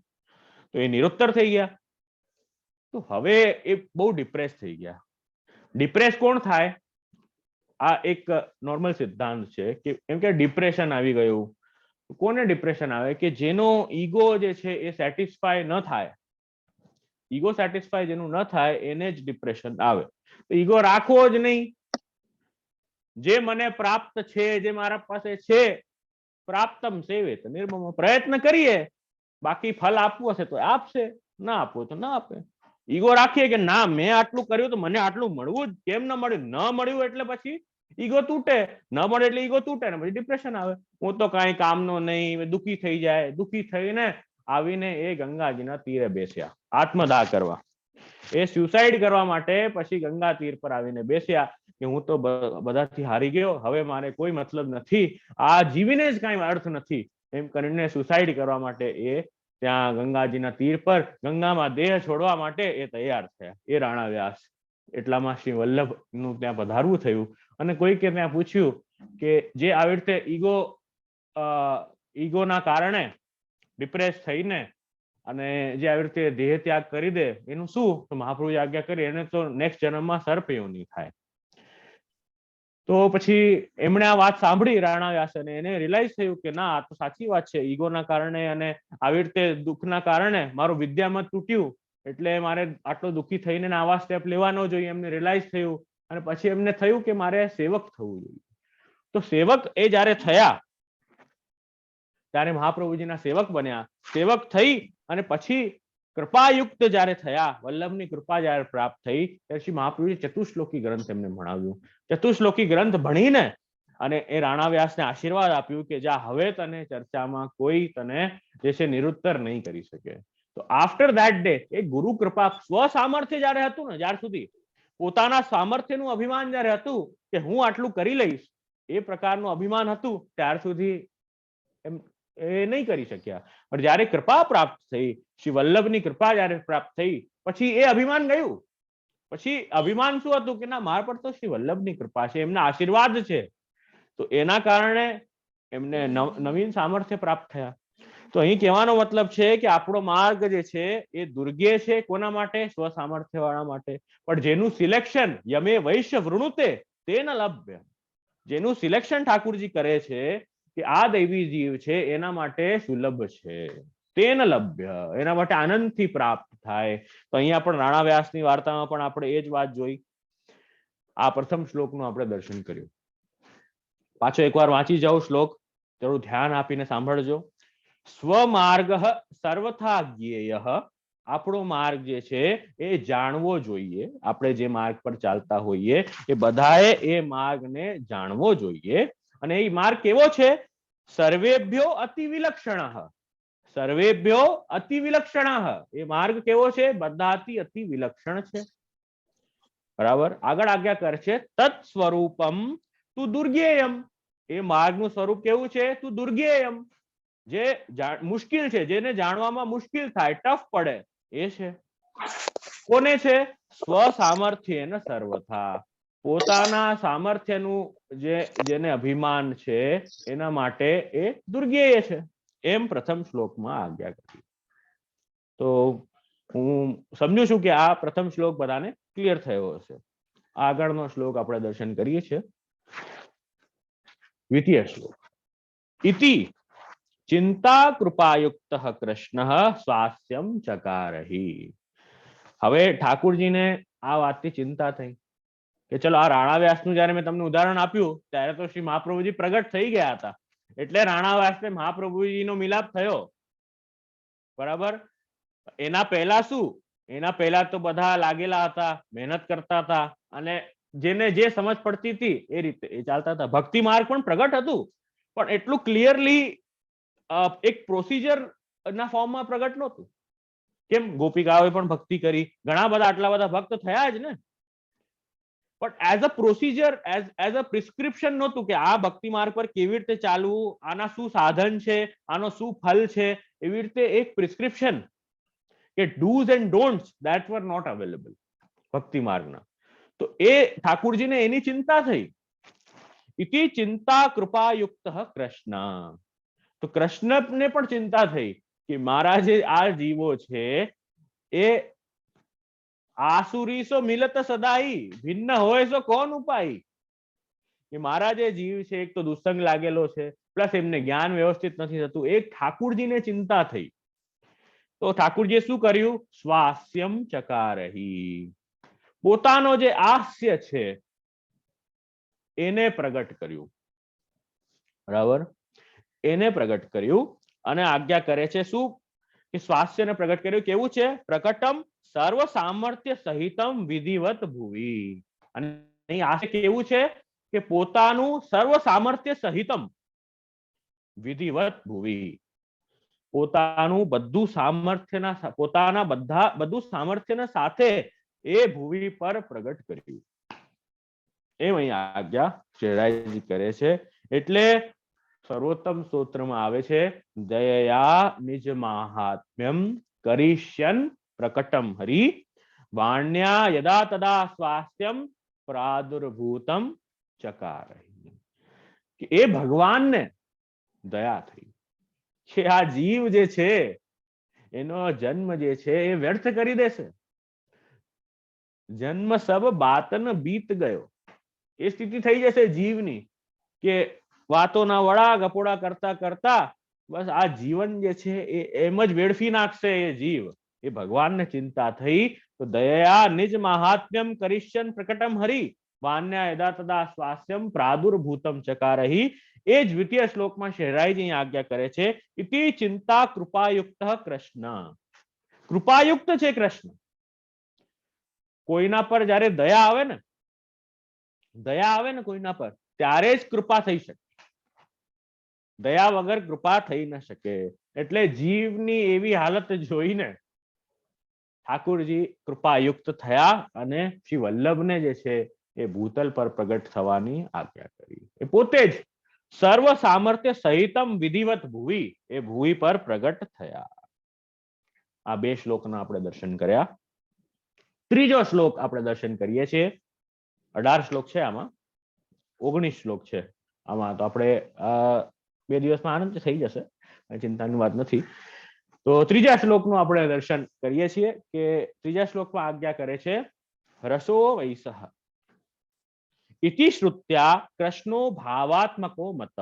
તો એ નિરુત્તર થઈ ગયા. તો હવે એ બહુ ડિપ્રેસ થઈ ગયા. ડિપ્રેસ કોણ થાય? આ એક નોર્મલ સિદ્ધાંત છે કે એમ કે ડિપ્રેશન આવી ગયું. કોને ડિપ્રેશન આવે? કે જેનો ઈગો જે છે એ સેટિસ્ફાય ન થાય, ઈગો સેટિસ્ફાય જેનું ન થાય એને જ ડિપ્રેશન આવે. તો ઈગો રાખવો જ નહીં. જે મને પ્રાપ્ત છે, જે મારા પાસે છે, પ્રાપ્તમ સેવેત નિર્મમ, પ્રયત્ન કરીએ, બાકી ફલ આપવું હશે તો આપશે, ના આપવું તો ના આપે. ઈગો રાખીએ કે ના મેં આટલું કર્યું તો મને આટલું મળવું જ, કેમ ન મળ્યું? ન મળ્યું એટલે પછી ઈગો તૂટે, ન મળે એટલે ઈગો તૂટે ને પછી ડિપ્રેશન આવે. હું તો કઈ કામનો નહીં, દુઃખી થઈ જાય. દુઃખી થઈને આવીને એ ગંગાજીના તીરે બેસ્યા આત્મદાહ કરવા. એ સ્યુસાઇડ કરવા માટે પછી ગંગા તીર પર આવીને બેસ્યા કે હું તો બધાથી હારી ગયો, હવે મારે કોઈ મતલબ નથી, આ જીવીને જ કઈ અર્થ નથી, એમ કરીને સુસાઇડ કરવા માટે એ ત્યાં ગંગાજીના તીર પર ગંગામાં દેહ છોડવા માટે એ તૈયાર થયા, એ રાણા વ્યાસ. એટલામાં શ્રી વલ્લભ નું ત્યાં પધારવું થયું અને કોઈકે ત્યાં પૂછ્યું કે જે આવી રીતે ઈગોના કારણે ડિપ્રેસ થઈને અને જે આવી રીતે દેહ ત્યાગ કરી દે એનું શું? તો મહાપ્રભુએ આજ્ઞા કરી એને તો નેક્સ્ટ જન્મમાં સર્પ યોની થાય. તો પછી એમણે આ વાત સાંભળી રાણા વ્યાસે, એને રિયલાઇઝ થયું કે ના, આ તો સાચી વાત છે. ઈગોના કારણે અને આવી રીતે દુઃખના કારણે મારું વિદ્યામત તૂટ્યું, એટલે મારે આટલો દુઃખી થઈને આવા સ્ટેપ લેવા ન જોઈએ. એમને રિયલાઇઝ થયું અને પછી એમને થયું કે મારે સેવક થવું જોઈએ. તો સેવક એ જયારે થયા ત્યારે મહાપ્રભુજીના સેવક બન્યા. સેવક થઈ અને પછી કૃપાયુક્ત જયારે થયા, વલ્લભની કૃપા જયારે પ્રાપ્ત થઈ, ત્યારે શ્રી મહાપ્રભુજી ચતુશ્લોકી ગ્રંથ એમને ભણાવ્યું. ચતુશ્લોકી ગ્રંથ ભણીને અને એ રાણા વ્યાસને આશીર્વાદ આપ્યું કે જા હવે તને ચર્ચામાં કોઈ તને જે છે નિરુત્તર નહીં કરી શકે. તો આફ્ટર ધેટ ડે એ ગુરુ કૃપા, સ્વ સામર્થ્ય જયારે હતું ને, જ્યાર સુધી પોતાના સામર્થ્યનું અભિમાન જયારે હતું કે હું આટલું કરી લઈશ, એ પ્રકારનું અભિમાન હતું, ત્યાર સુધી એમ એ નહીં કરી શક્યા. પણ જયારે કૃપા પ્રાપ્ત થઈ, શ્રી વલ્લભની કૃપા જયારે પ્રાપ્ત થઈ, પછી એ અભિમાન ગયું. પછી અભિમાન શું હતું કે ના, મારા પર તો શ્રી વલ્લભની કૃપા છે, એમના આશીર્વાદ છે, તો એના કારણે એમને નવીન સામર્થ્ય પ્રાપ્ત થયા. તો અહીં કહેવાનો મતલબ છે કે આપણો માર્ગ જે છે એ દુર્ગે છે. કોના માટે? સ્વ સામર્થ્ય વાળા માટે. પણ જેનું સિલેક્શન યમે વૈશ્ય વૃણુતે તેન લભ્ય, જેનું સિલેક્શન ઠાકુરજી કરે છે કે આ દૈવી જીવ છે એના માટે સુલભ છે, તેન લભ્ય, એના માટે આનંદથી પ્રાપ્ત થાય. તો અહીંયા પણ રાણા વ્યાસની વાર્તામાં પણ આપણે એ જ વાત જોઈ. આ પ્રથમ શ્લોકનું આપણે દર્શન કર્યું. પાછો એકવાર વાંચી જાઓ શ્લોક, થોડું ધ્યાન આપીને સાંભળજો. સ્વમાર્ગ સર્વથા જ્ઞેય, આપણો માર્ગ જે છે એ જાણવો જોઈએ. આપણે જે માર્ગ પર ચાલતા હોઈએ એ બધાએ એ માર્ગને જાણવો જોઈએ. અને એ માર્ગ કેવો છે? સર્વેભ્યો અતિ વિલક્ષણ, સર્વેભ્યો અતિ વિલક્ષણ. એ માર્ગ કેવો છે? બધાથી અતિ વિલક્ષણ છે. બરાબર. આગળ આજ્ઞા કરે છે તત્ સ્વરૂપમ તું દુર્ગેયમ, એ માર્ગનું સ્વરૂપ કેવું છે? તું દુર્ગેયમ, જે મુશ્કેલ છે, જેને જાણવામાં મુશ્કેલ થાય, ટફ પડે, એ છે. કોને છે? સ્વ સામર્થ્ય સર્વથા, પોતાના સામર્થ્યનું જેને અભિમાન છે એના માટે એ દુર્ગેય છે. એમ પ્રથમ શ્લોકમાં આજ્ઞા કરી. તો હું સમજુ છું કે આ પ્રથમ શ્લોક બધાને ક્લિયર થયો હશે. આગળનો શ્લોક આપણે દર્શન કરીએ છીએ. દ્વિતીય શ્લોક. ઇતિ ચિંતા કૃપાયુક્ત કૃષ્ણ સ્વાસ્યમ ચકારહી. હવે ઠાકુરજીને આ વાતની ચિંતા થઈ કે ચલો આ રાણા વ્યાસનું જયારે મેં તમને ઉદાહરણ આપ્યું ત્યારે તો શ્રી મહાપ્રભુજી પ્રગટ થઈ ગયા હતા, એટલે રાણા વ્યાસને મહાપ્રભુજીનો મિલાપ થયો. બરાબર. એના પહેલા શું? એના પહેલા તો બધા લાગેલા હતા, મહેનત કરતા હતા અને જેને જે સમજ પડતી હતી એ રીતે એ ચાલતા હતા. ભક્તિ માર્ગ પણ પ્રગટ હતું, પણ એટલું ક્લિયરલી એક પ્રોસિજર ના ફોર્મમાં પ્રગટ નહોતું. કેમ? ગોપિકાઓએ પણ ભક્તિ કરી, ઘણા બધા આટલા બધા ભક્ત થયા જ ને, પણ as a procedure, as a prescription નહોતું કે આ ભક્તિ માર્ગ પર કેવી રીતે ચાલવું, આના શું સાધન છે, આનો શું ફલ છે, એવી રીતે એક પ્રિસ્ક્રિપ્શન કે dos and don'ts that were not available ભક્તિ માર્ગના. તો એ ઠાકુરજીને એની ચિંતા થઈ. ઇતિ ચિંતા કૃપાયુક્ત કૃષ્ણ, તો કૃષ્ણને પણ ચિંતા થઈ કે મારા જે આ જીવો છે એ આસુરી સો મિલત સદાઈ, ભિન્ન હોય સો કોણ ઉપાય. કે મારા જે જીવ છે એક તો દુસ્સંગ લાગેલો છે, પ્લસ એમને જ્ઞાન વ્યવસ્થિત નથી થતું. એક ઠાકુરજીને ચિંતા થઈ. તો ઠાકુરજીએ શું કર્યું? સ્વાસ્યમ ચકારહી, પોતાનો જે હાસ્ય છે એને પ્રગટ કર્યું. બરાબર. એને પ્રગટ કર્યું અને આજ્ઞા કરે છે શું? કે સ્વાસ્યને પ્રગટ કર્યું. કેવું છે? પ્રકટમ સર્વ સામર્થ્ય સહિતમ વિધિવત ભુવિ. અને અહીં આ કેવું છે? કે પોતાનું સર્વ સામર્થ્ય સહિતમ વિધિવત ભુવિ, પોતાનું બધું સામર્થ્યના, પોતાના બધું સામર્થ્યના સાથે એ ભૂમિ પર પ્રગટ કર્યું. એમ અહીં આજ્ઞા શેરાઈજી કરે છે. એટલે સર્વોત્તમ સ્તોત્રમાં આવે છે દયયા નિજ મહાત્મ્યમ કરીષ્યન પ્રકટમ હરિ વાણ્યા યદા તદા સ્વાસ્થ્યમ પ્રાદુર્ભૂતમ ચકારહિ. એ ભગવાનને દયા થઈ કે આ જીવ જે છે એનો જન્મ જે છે એ વ્યર્થ કરી દેશે. જન્મ સબ બાતન બીત ગયો, એ સ્થિતિ થઈ જશે જીવની કે વાતોના વડા ગપોડા કરતા કરતા બસ આ જીવન જે છે એ એમ જ વેડફી નાખશે એ જીવ. એ ભગવાનને ચિંતા થઈ તો દયા નિજ મહાત્મ્યમ કરીષ્યન પ્રકટમ હરિ વાન્યા યદા તદા સ્વાસ્યમ પ્રાદુર્ભૂતમ ચકારહિ. એ જ દ્વિતીય શ્લોકમાં શહેરાઈજી આજ્ઞા કરે છે ઇતિ ચિંતા કૃપાયુક્ત કૃષ્ણ. કૃપાયુક્ત છે કૃષ્ણ. કોઈના પર જયારે દયા આવે ને કોઈના પર ત્યારે જ કૃપા થઈ શકે. દયા વગર કૃપા થઈ ન શકે. એટલે જીવની એવી હાલત જોઈને ઠાકુરજી કૃપાયુક્ત થયા અને શ્રી વલ્લભને જે છે એ ભૂતલ પર પ્રગટ થવાની આજ્ઞા કરી. એ પોતે જ સર્વ સામર્થ્ય સહિતમ વિધિવત ભુવી એ ભુવી પર પ્રગટ થયા. આ બે શ્લોકના આપણે દર્શન કર્યા. ત્રીજો શ્લોક આપણે દર્શન કરીએ છીએ. 18 શ્લોક છે, આમાં 19 શ્લોક છે. આમાં તો આપણે 2 દિવસમાં આનંદ થઈ જશે, ચિંતાની વાત નથી. તો ત્રીજા શ્લોકનું આપણે દર્શન કરીએ છીએ કે ત્રીજા શ્લોકમાં આજ્ઞા કરે છે રસો વૈસહ ઇતિ શ્રુત્યા કૃષ્ણો ભાવાત્મકો મતઃ.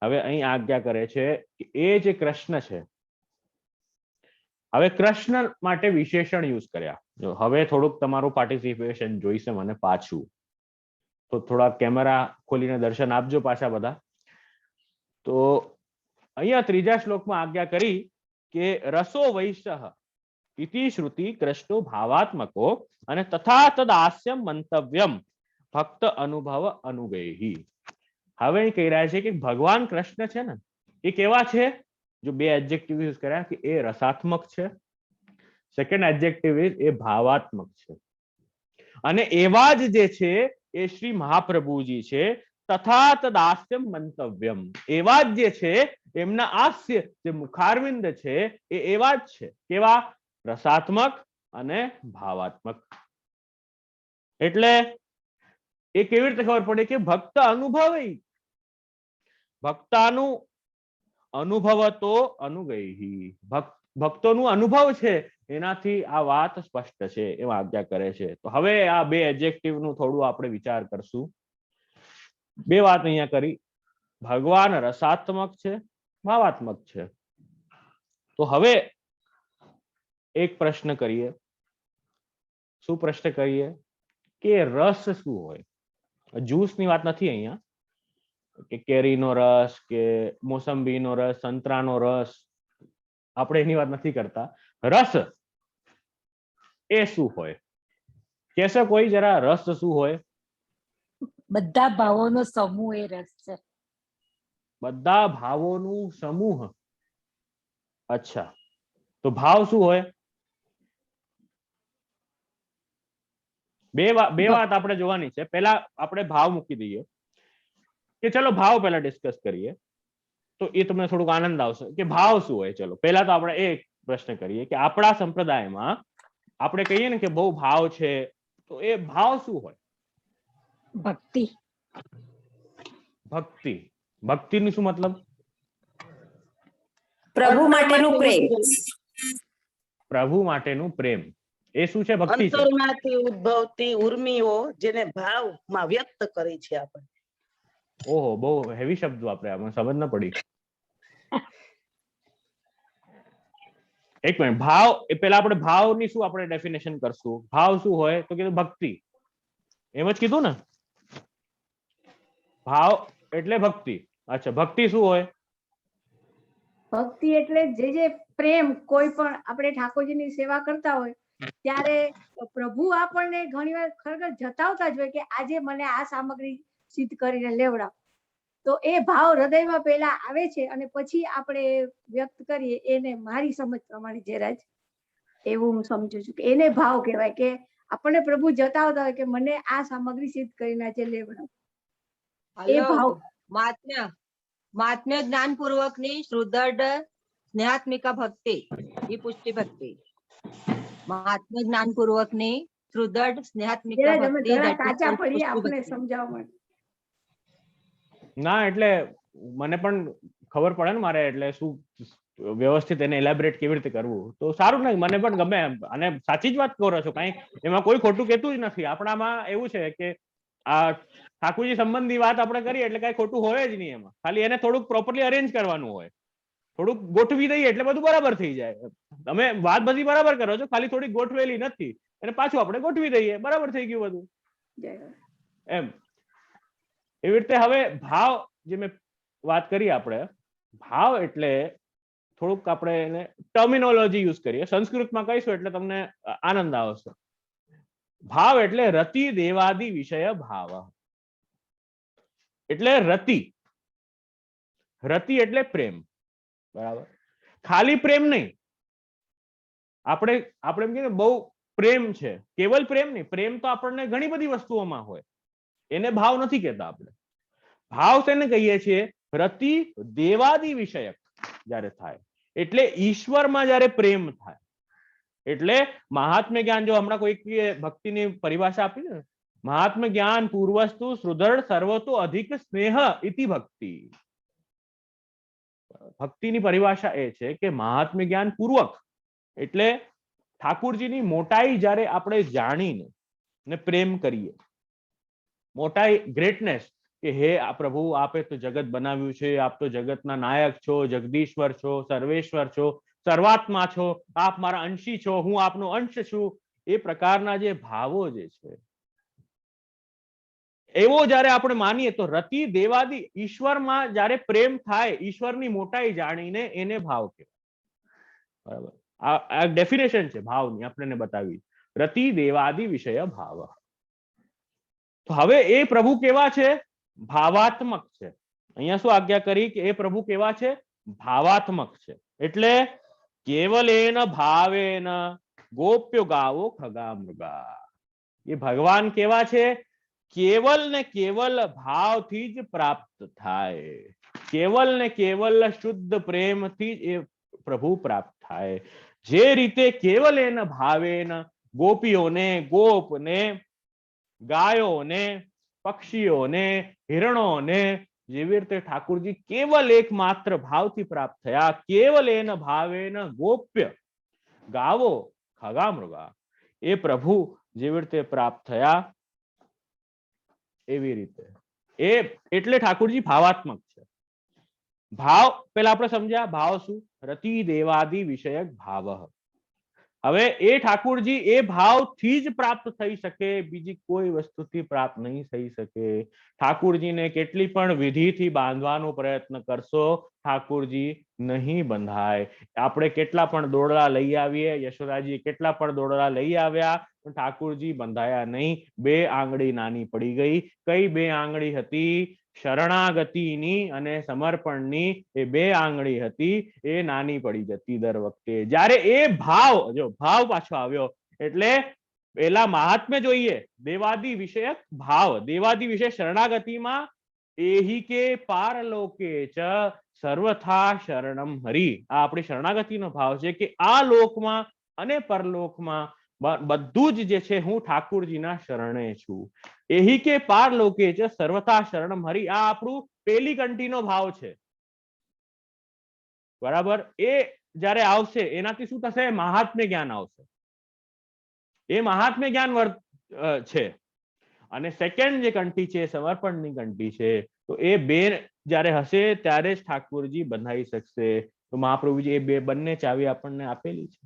હવે અહીં આજ્ઞા કરે છે કે એ જે કૃષ્ણ છે, હવે કૃષ્ણ માટે વિશેષણ યુઝ કર્યા. જો હવે થોડુંક તમારું પાર્ટિસિપેશન જોઈશે મને પાછું, તો થોડા કેમેરા ખોલીને દર્શન આપજો પાછા બધા. તો અહીંયા ત્રીજા શ્લોકમાં આજ્ઞા કરી કે રસો વૈસહ ઇતિ શ્રુતિ કૃષ્ણો ભાવાત્મકો અને તથા તદ હાસ્યમ મંતવ્યમ ભક્ત અનુભવ અનુગેહી. હવે કહી રહ્યા છે કે ભગવાન કૃષ્ણ છે ને એ કેવા છે? જો 2 એડજેક્ટિવ યુઝ કર્યા કે એ રસાત્મક છે, સેકન્ડ એડજેક્ટિવ એ ભાવાત્મક છે. અને એવા જ જે છે એ શ્રી મહાપ્રભુજી છે. તથા તદ હાસ્યમ મંતવ્યમ, એવા જ જે છે એમના હાસ્ય જે મુખારવિંદ છે એ એવા જ છે. કેવા? રસાત્મક અને ભાવાત્મક. એટલે એ કેવી રીતે ખબર પડે કે ભક્ત અનુભવે, ભક્તાનું અનુભવતો અનુગૈહી, ભક્તોનું અનુભવ છે એનાથી આ વાત સ્પષ્ટ છે એમ આજ્ઞા કરે છે. તો હવે આ 2 એડજેક્ટિવ નું થોડું આપણે વિચાર કરશું. 2 વાત અહીંયા કરી, ભગવાન રસાત્મક છે, ભાવાત્મક છે. તો હવે એક પ્રશ્ન કરીએ. શું પ્રશ્ન કરીએ કે રસ શું હોય? જ્યુસની વાત નથી અહીંયા કે કેરીનો રસ કે મોસંબીનો રસ, સંતરાનો રસ, આપણે એની વાત નથી કરતા. રસ એ શું હોય? કેશે કોઈ જરા રસ શું હોય? બધા ભાવોનો સમૂહ એ રસ છે. બધા ભાવોનું સમૂહ. અચ્છા, તો ભાવ શું હોય? બે વાત આપણે જોવાની છે. પહેલા આપણે ભાવ મૂકી દઈએ કે ચલો ભાવ પહેલા ડિસ્કસ કરીએ તો એ તમને થોડુંક આનંદ આવશે કે ભાવ શું હોય. ચલો પહેલા તો આપણે એક પ્રશ્ન કરીએ કે આપણા સંપ્રદાયમાં આપણે કહીએ ને કે બહુ ભાવ છે, તો એ ભાવ શું હોય? ભક્તિ. ભક્તિ. ભક્તિનું શું મતલબ? પ્રભુ માટેનું પ્રેમ. પ્રભુ માટેનું પ્રેમ. એ શું છે? ભક્તિ છે. અંતરમાંથી ઉદ્ભવતી ઉર્મિઓ જેને ભાવમાં વ્યક્ત કરી છે આપણે. ઓહો, બહુ હેવી શબ્દ વાપર્યા, મને સમજ ન પડી. એક મિનિટ, ભાવ એ પહેલા આપણે ભાવની શું આપણે ડેફિનેશન કરશું. ભાવ શું હોય તો કીધું ભક્તિ, એમ જ કીધું ને. ભાવ એટલે ભક્તિ. અચ્છા, ભક્તિ શું હોય? ભક્તિ એટલે જે પ્રેમ, કોઈ પણ આપણે ઠાકોરજીની સેવા કરતા હોય ત્યારે પ્રભુ આપણને ઘણીવાર ખરેખર જતાવતા જ હોય કે આજે મને આ સામગ્રી સિદ્ધ કરીને લેવડાવ. તો એ ભાવ હૃદયમાં પહેલા આવે છે અને પછી આપણે વ્યક્ત કરીએ. એને મારી સમજ પ્રમાણે જરાજ એવું હું સમજુ છું કે એને ભાવ કહેવાય કે આપણને પ્રભુ જતાવતા હોય કે મને આ સામગ્રી સિદ્ધ કરીને આજે લેવડાવ. એ ભાવ મહાત્મ્ય જ્ઞાન પૂર્વક ની સુદૃઢ સ્નેહાત્મિકા ભક્તિ એ પુષ્ટિ ભક્તિ. મહાત્મ્ય જ્ઞાન પૂર્વક ની સુદૃઢ સ્નેહાત્મિકા ભક્તિ. કાચા પડી આપણે સમજાવવા માટે. ના એટલે મને પણ ખબર પડે ને મારે, એટલે શું વ્યવસ્થિત એને એલેબરેટ કેવી રીતે કરવું. તો સારું નહીં, મને પણ ગમે અને સાચી જ વાત કરો છો, કઈ એમાં કોઈ ખોટું કહેતું જ નથી. આપણામાં એવું છે કે આ ઠાકોરજી સંબંધી વાત આપણે કરીએ એટલે કઈ ખોટું હોય જ નહીં એમાં. ખાલી એને થોડુંક પ્રોપરલી અરેન્જ કરવાનું હોય, થોડુંક ગોઠવી દઈએ એટલે બધું બરાબર થઈ જાય. તમે વાત બધી બરાબર કરો છો, ખાલી થોડીક ગોઠવેલી નથી અને પાછું આપણે ગોઠવી દઈએ, બરાબર થઈ ગયું બધું એમ. એવી રીતે હવે ભાવ જે મેં વાત કરી, આપણે ભાવ એટલે થોડુંક આપણે એને ટર્મિનોલોજી યુઝ કરીએ, સંસ્કૃતમાં કહીશું એટલે તમને આનંદ આવશે. ભાવ એટલે રતિ દેવાદી વિષય ભાવ. એટલે રતિ, રતિ એટલે પ્રેમ, બરાબર. ખાલી પ્રેમ નહીં, આપણે એમ કહીએ બહુ પ્રેમ છે, કેવલ પ્રેમ નહીં. પ્રેમ તો આપણને ઘણી બધી વસ્તુઓમાં હોય, એને ભાવ નથી કહેતા આપણે. ભાવ તેને કહીએ છીએ રતિ દેવાદી વિષયક જયારે થાય, એટલે ઈશ્વરમાં જયારે પ્રેમ થાય. એટલે મહાત્મ્ય જ્ઞાન, જો હમણાં કોઈ ભક્તિની પરિભાષા આપી ને, મહાત્મ્ય જ્ઞાન પૂર્વસ્તુ સુદૃઢ સર્વતો અધિક સ્નેહ ઇતિ ભક્તિ. ભક્તિની પરિભાષા એ છે કે મહાત્મ્ય જ્ઞાન પૂર્વક એટલે ઠાકુરજીની મોટાઈ જયારે આપણે જાણીને ને પ્રેમ કરીએ, મોટાઈ, ગ્રેટનેસ, કે હે આ પ્રભુ, આપે તો જગત બનાવ્યું છે, આપ તો જગતના નાયક છો, જગદીશ્વર છો, સર્વેશ્વર છો, સર્વાત્મા છો, આપ મારા અંશી છો, હું આપનો અંશ છું. એ પ્રકારના જે ભાવો જે છે એવો જયારે આપણે માનીએ તો રતિ દેવાદી ઈશ્વરમાં જયારે પ્રેમ થાય, ઈશ્વરની મોટાઈ જાણીને, એને ભાવ કહેવાય. બરાબર, આ ડેફિનેશન છે ભાવની, આપણે બતાવી. રતિ દેવાદી વિષય ભાવ. તો હવે એ પ્રભુ કેવા છે? ભાવાત્મક છે. અહીંયા શું આજ્ઞા કરી કે એ પ્રભુ કેવા છે? ભાવાત્મક છે. એટલે કેવલેન ભાવેન ગોપ્યો ગાવો ખગા મૃગા. એ ભગવાન કેવા છે? કેવલ ને કેવલ ભાવથી જ પ્રાપ્ત થાય, કેવલ ને કેવલ શુદ્ધ પ્રેમથી જ એ પ્રભુ પ્રાપ્ત થાય. જે રીતે કેવલેન ભાવેન ગોપીઓને, ગોપને, ગાયોને, પક્ષીઓને, હિરણોને, જેવી રીતે ઠાકુરજી કેવલ એકમાત્ર ભાવથી પ્રાપ્ત થયા. કેવલેન ભાવેન ગોપ્ય ગાવો ખગા મૃગા. એ પ્રભુ જેવી રીતે પ્રાપ્ત થયા એવી રીતે એ, એટલે ઠાકુરજી ભાવાત્મક છે. ભાવ પેલા આપણે સમજ્યા, ભાવ શું? રતિ દેવાદી વિષયક ભાવ. હવે એ ઠાકુરજી એ ભાવથી જ પ્રાપ્ત થઈ શકે, બીજી કોઈ વસ્તુથી પ્રાપ્ત નહીં થઈ શકે. ઠાકુરજીને કેટલી પણ વિધિથી બાંધવાનો પ્રયત્ન કરશો, ઠાકુરજી નહીં બંધાય. આપણે કેટલા પણ દોરડા લઈ આવીએ, યશોદાજી કેટલા પણ દોરડા લઈ આવ્યા, ઠાકુરજી બંધાયા નહીં. 2 આંગળી નાની પડી ગઈ. કઈ 2 આંગળી હતી? શરણાગતિની અને સમર્પણની એ 2 આંગળી હતી, એ નાની પડી જતી દર વખતે. જ્યારે એ ભાવ, જો ભાવ પાછો આવ્યો એટલે પેલા મહાત્મ્ય જોઈએ, દેવાદી વિષયક ભાવ. દેવાદી વિષય શરણાગતિમાં એહી કે પારલોકે ચ સર્વથા શરણમ હરિ. આ આપણી શરણાગતિનો ભાવ છે કે આ લોકમાં અને પરલોકમાં બધું જ જે છે હું ઠાકુરજીના શરણે છું. એહી કે પાર લોકે છે સર્વથા શરણમ હરિ. આ આપણું પેલી કંઠીનો ભાવ છે, બરાબર. એ જયારે આવશે એનાથી શું થશે? મહાત્મ્ય જ્ઞાન આવશે. એ મહાત્મ્ય જ્ઞાન છે. અને સેકન્ડ જે કંઠી છે, સમર્પણની કંઠી છે, તો એ 2 જયારે હશે ત્યારે જ ઠાકુરજી બંધાઈ શકશે. તો મહાપ્રભુજી એ બંને ચાવી આપણને આપેલી છે.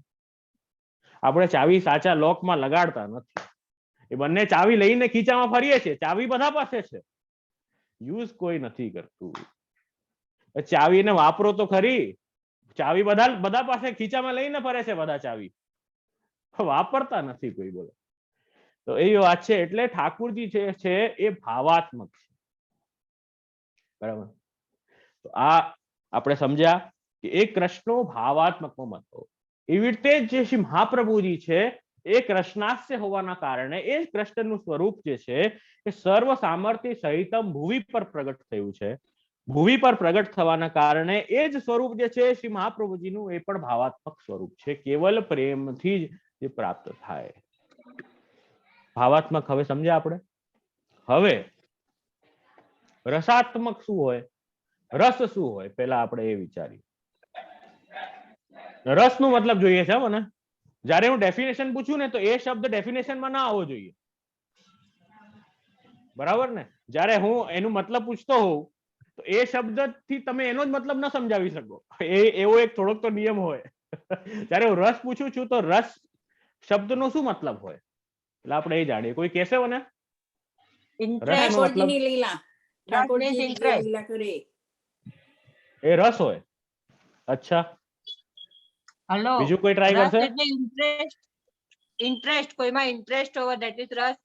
આપણે ચાવી સાચા લોકમાં લગાડતા નથી, એ બંને ચાવી લઈને ખીચામાં ફરીએ છીએ. ચાવી બધા પાસે છે, યુઝ કોઈ નથી કરતું. ચાવીને વાપરો તો ખરી. ચાવી બધા પાસે ખીચામાં લઈને ફરે છે, બધા ચાવી વાપરતા નથી કોઈ. બોલો, તો એ વાત છે. એટલે ઠાકુરજી છે એ ભાવાત્મક છે, બરાબર. તો આ આપણે સમજ્યા કે એ કૃષ્ણો ભાવાત્મકનો મતો. એવી રીતે જે શ્રી મહાપ્રભુજી છે એ કૃષ્ણાસ્ય હોવાના કારણે એ કૃષ્ણનું સ્વરૂપ જે છે એ સર્વ સામર્થ્ય સહિતમ ભૂમિ પર પ્રગટ થયું છે. ભૂમિ પર પ્રગટ થવાના કારણે એ જ સ્વરૂપ જે છે શ્રી મહાપ્રભુજીનું એ પણ ભાવાત્મક સ્વરૂપ છે, કેવલ પ્રેમથી જ એ પ્રાપ્ત થાય. ભાવાત્મક હવે સમજ્યા આપણે. હવે રસાત્મક શું હોય, રસ શું હોય, પેલા આપણે એ વિચારીએ. રસ નું મતલબ જોઈએ છે મને. જયારે હું ડેફિનેશન પૂછું ને તો એ શબ્દ ડેફિનેશનમાં ના આવવો જોઈએ, બરાબર ને. જયારે હું એનું મતલબ પૂછતો હોઉં તો એ શબ્દ થી તમે એનો જ મતલબ ન સમજાવી શકો, એવો એક થોડોક તો નિયમ હોય. જયારે હું રસ પૂછું છું તો રસ શબ્દનો શું મતલબ હોય એટલે આપણે એ જાણીએ. કોઈ કહેશે મને ઠાકોરજીની લીલા, ઠાકોરજીની લીલા કરે એ રસ હોય. અચ્છા, હેલો, બીજું કોઈ ટ્રાય કરશે? ઇન્ટરેસ્ટ, કોઈમાં ઇન્ટરેસ્ટ હોવો, ધેટ ઇઝ રસ.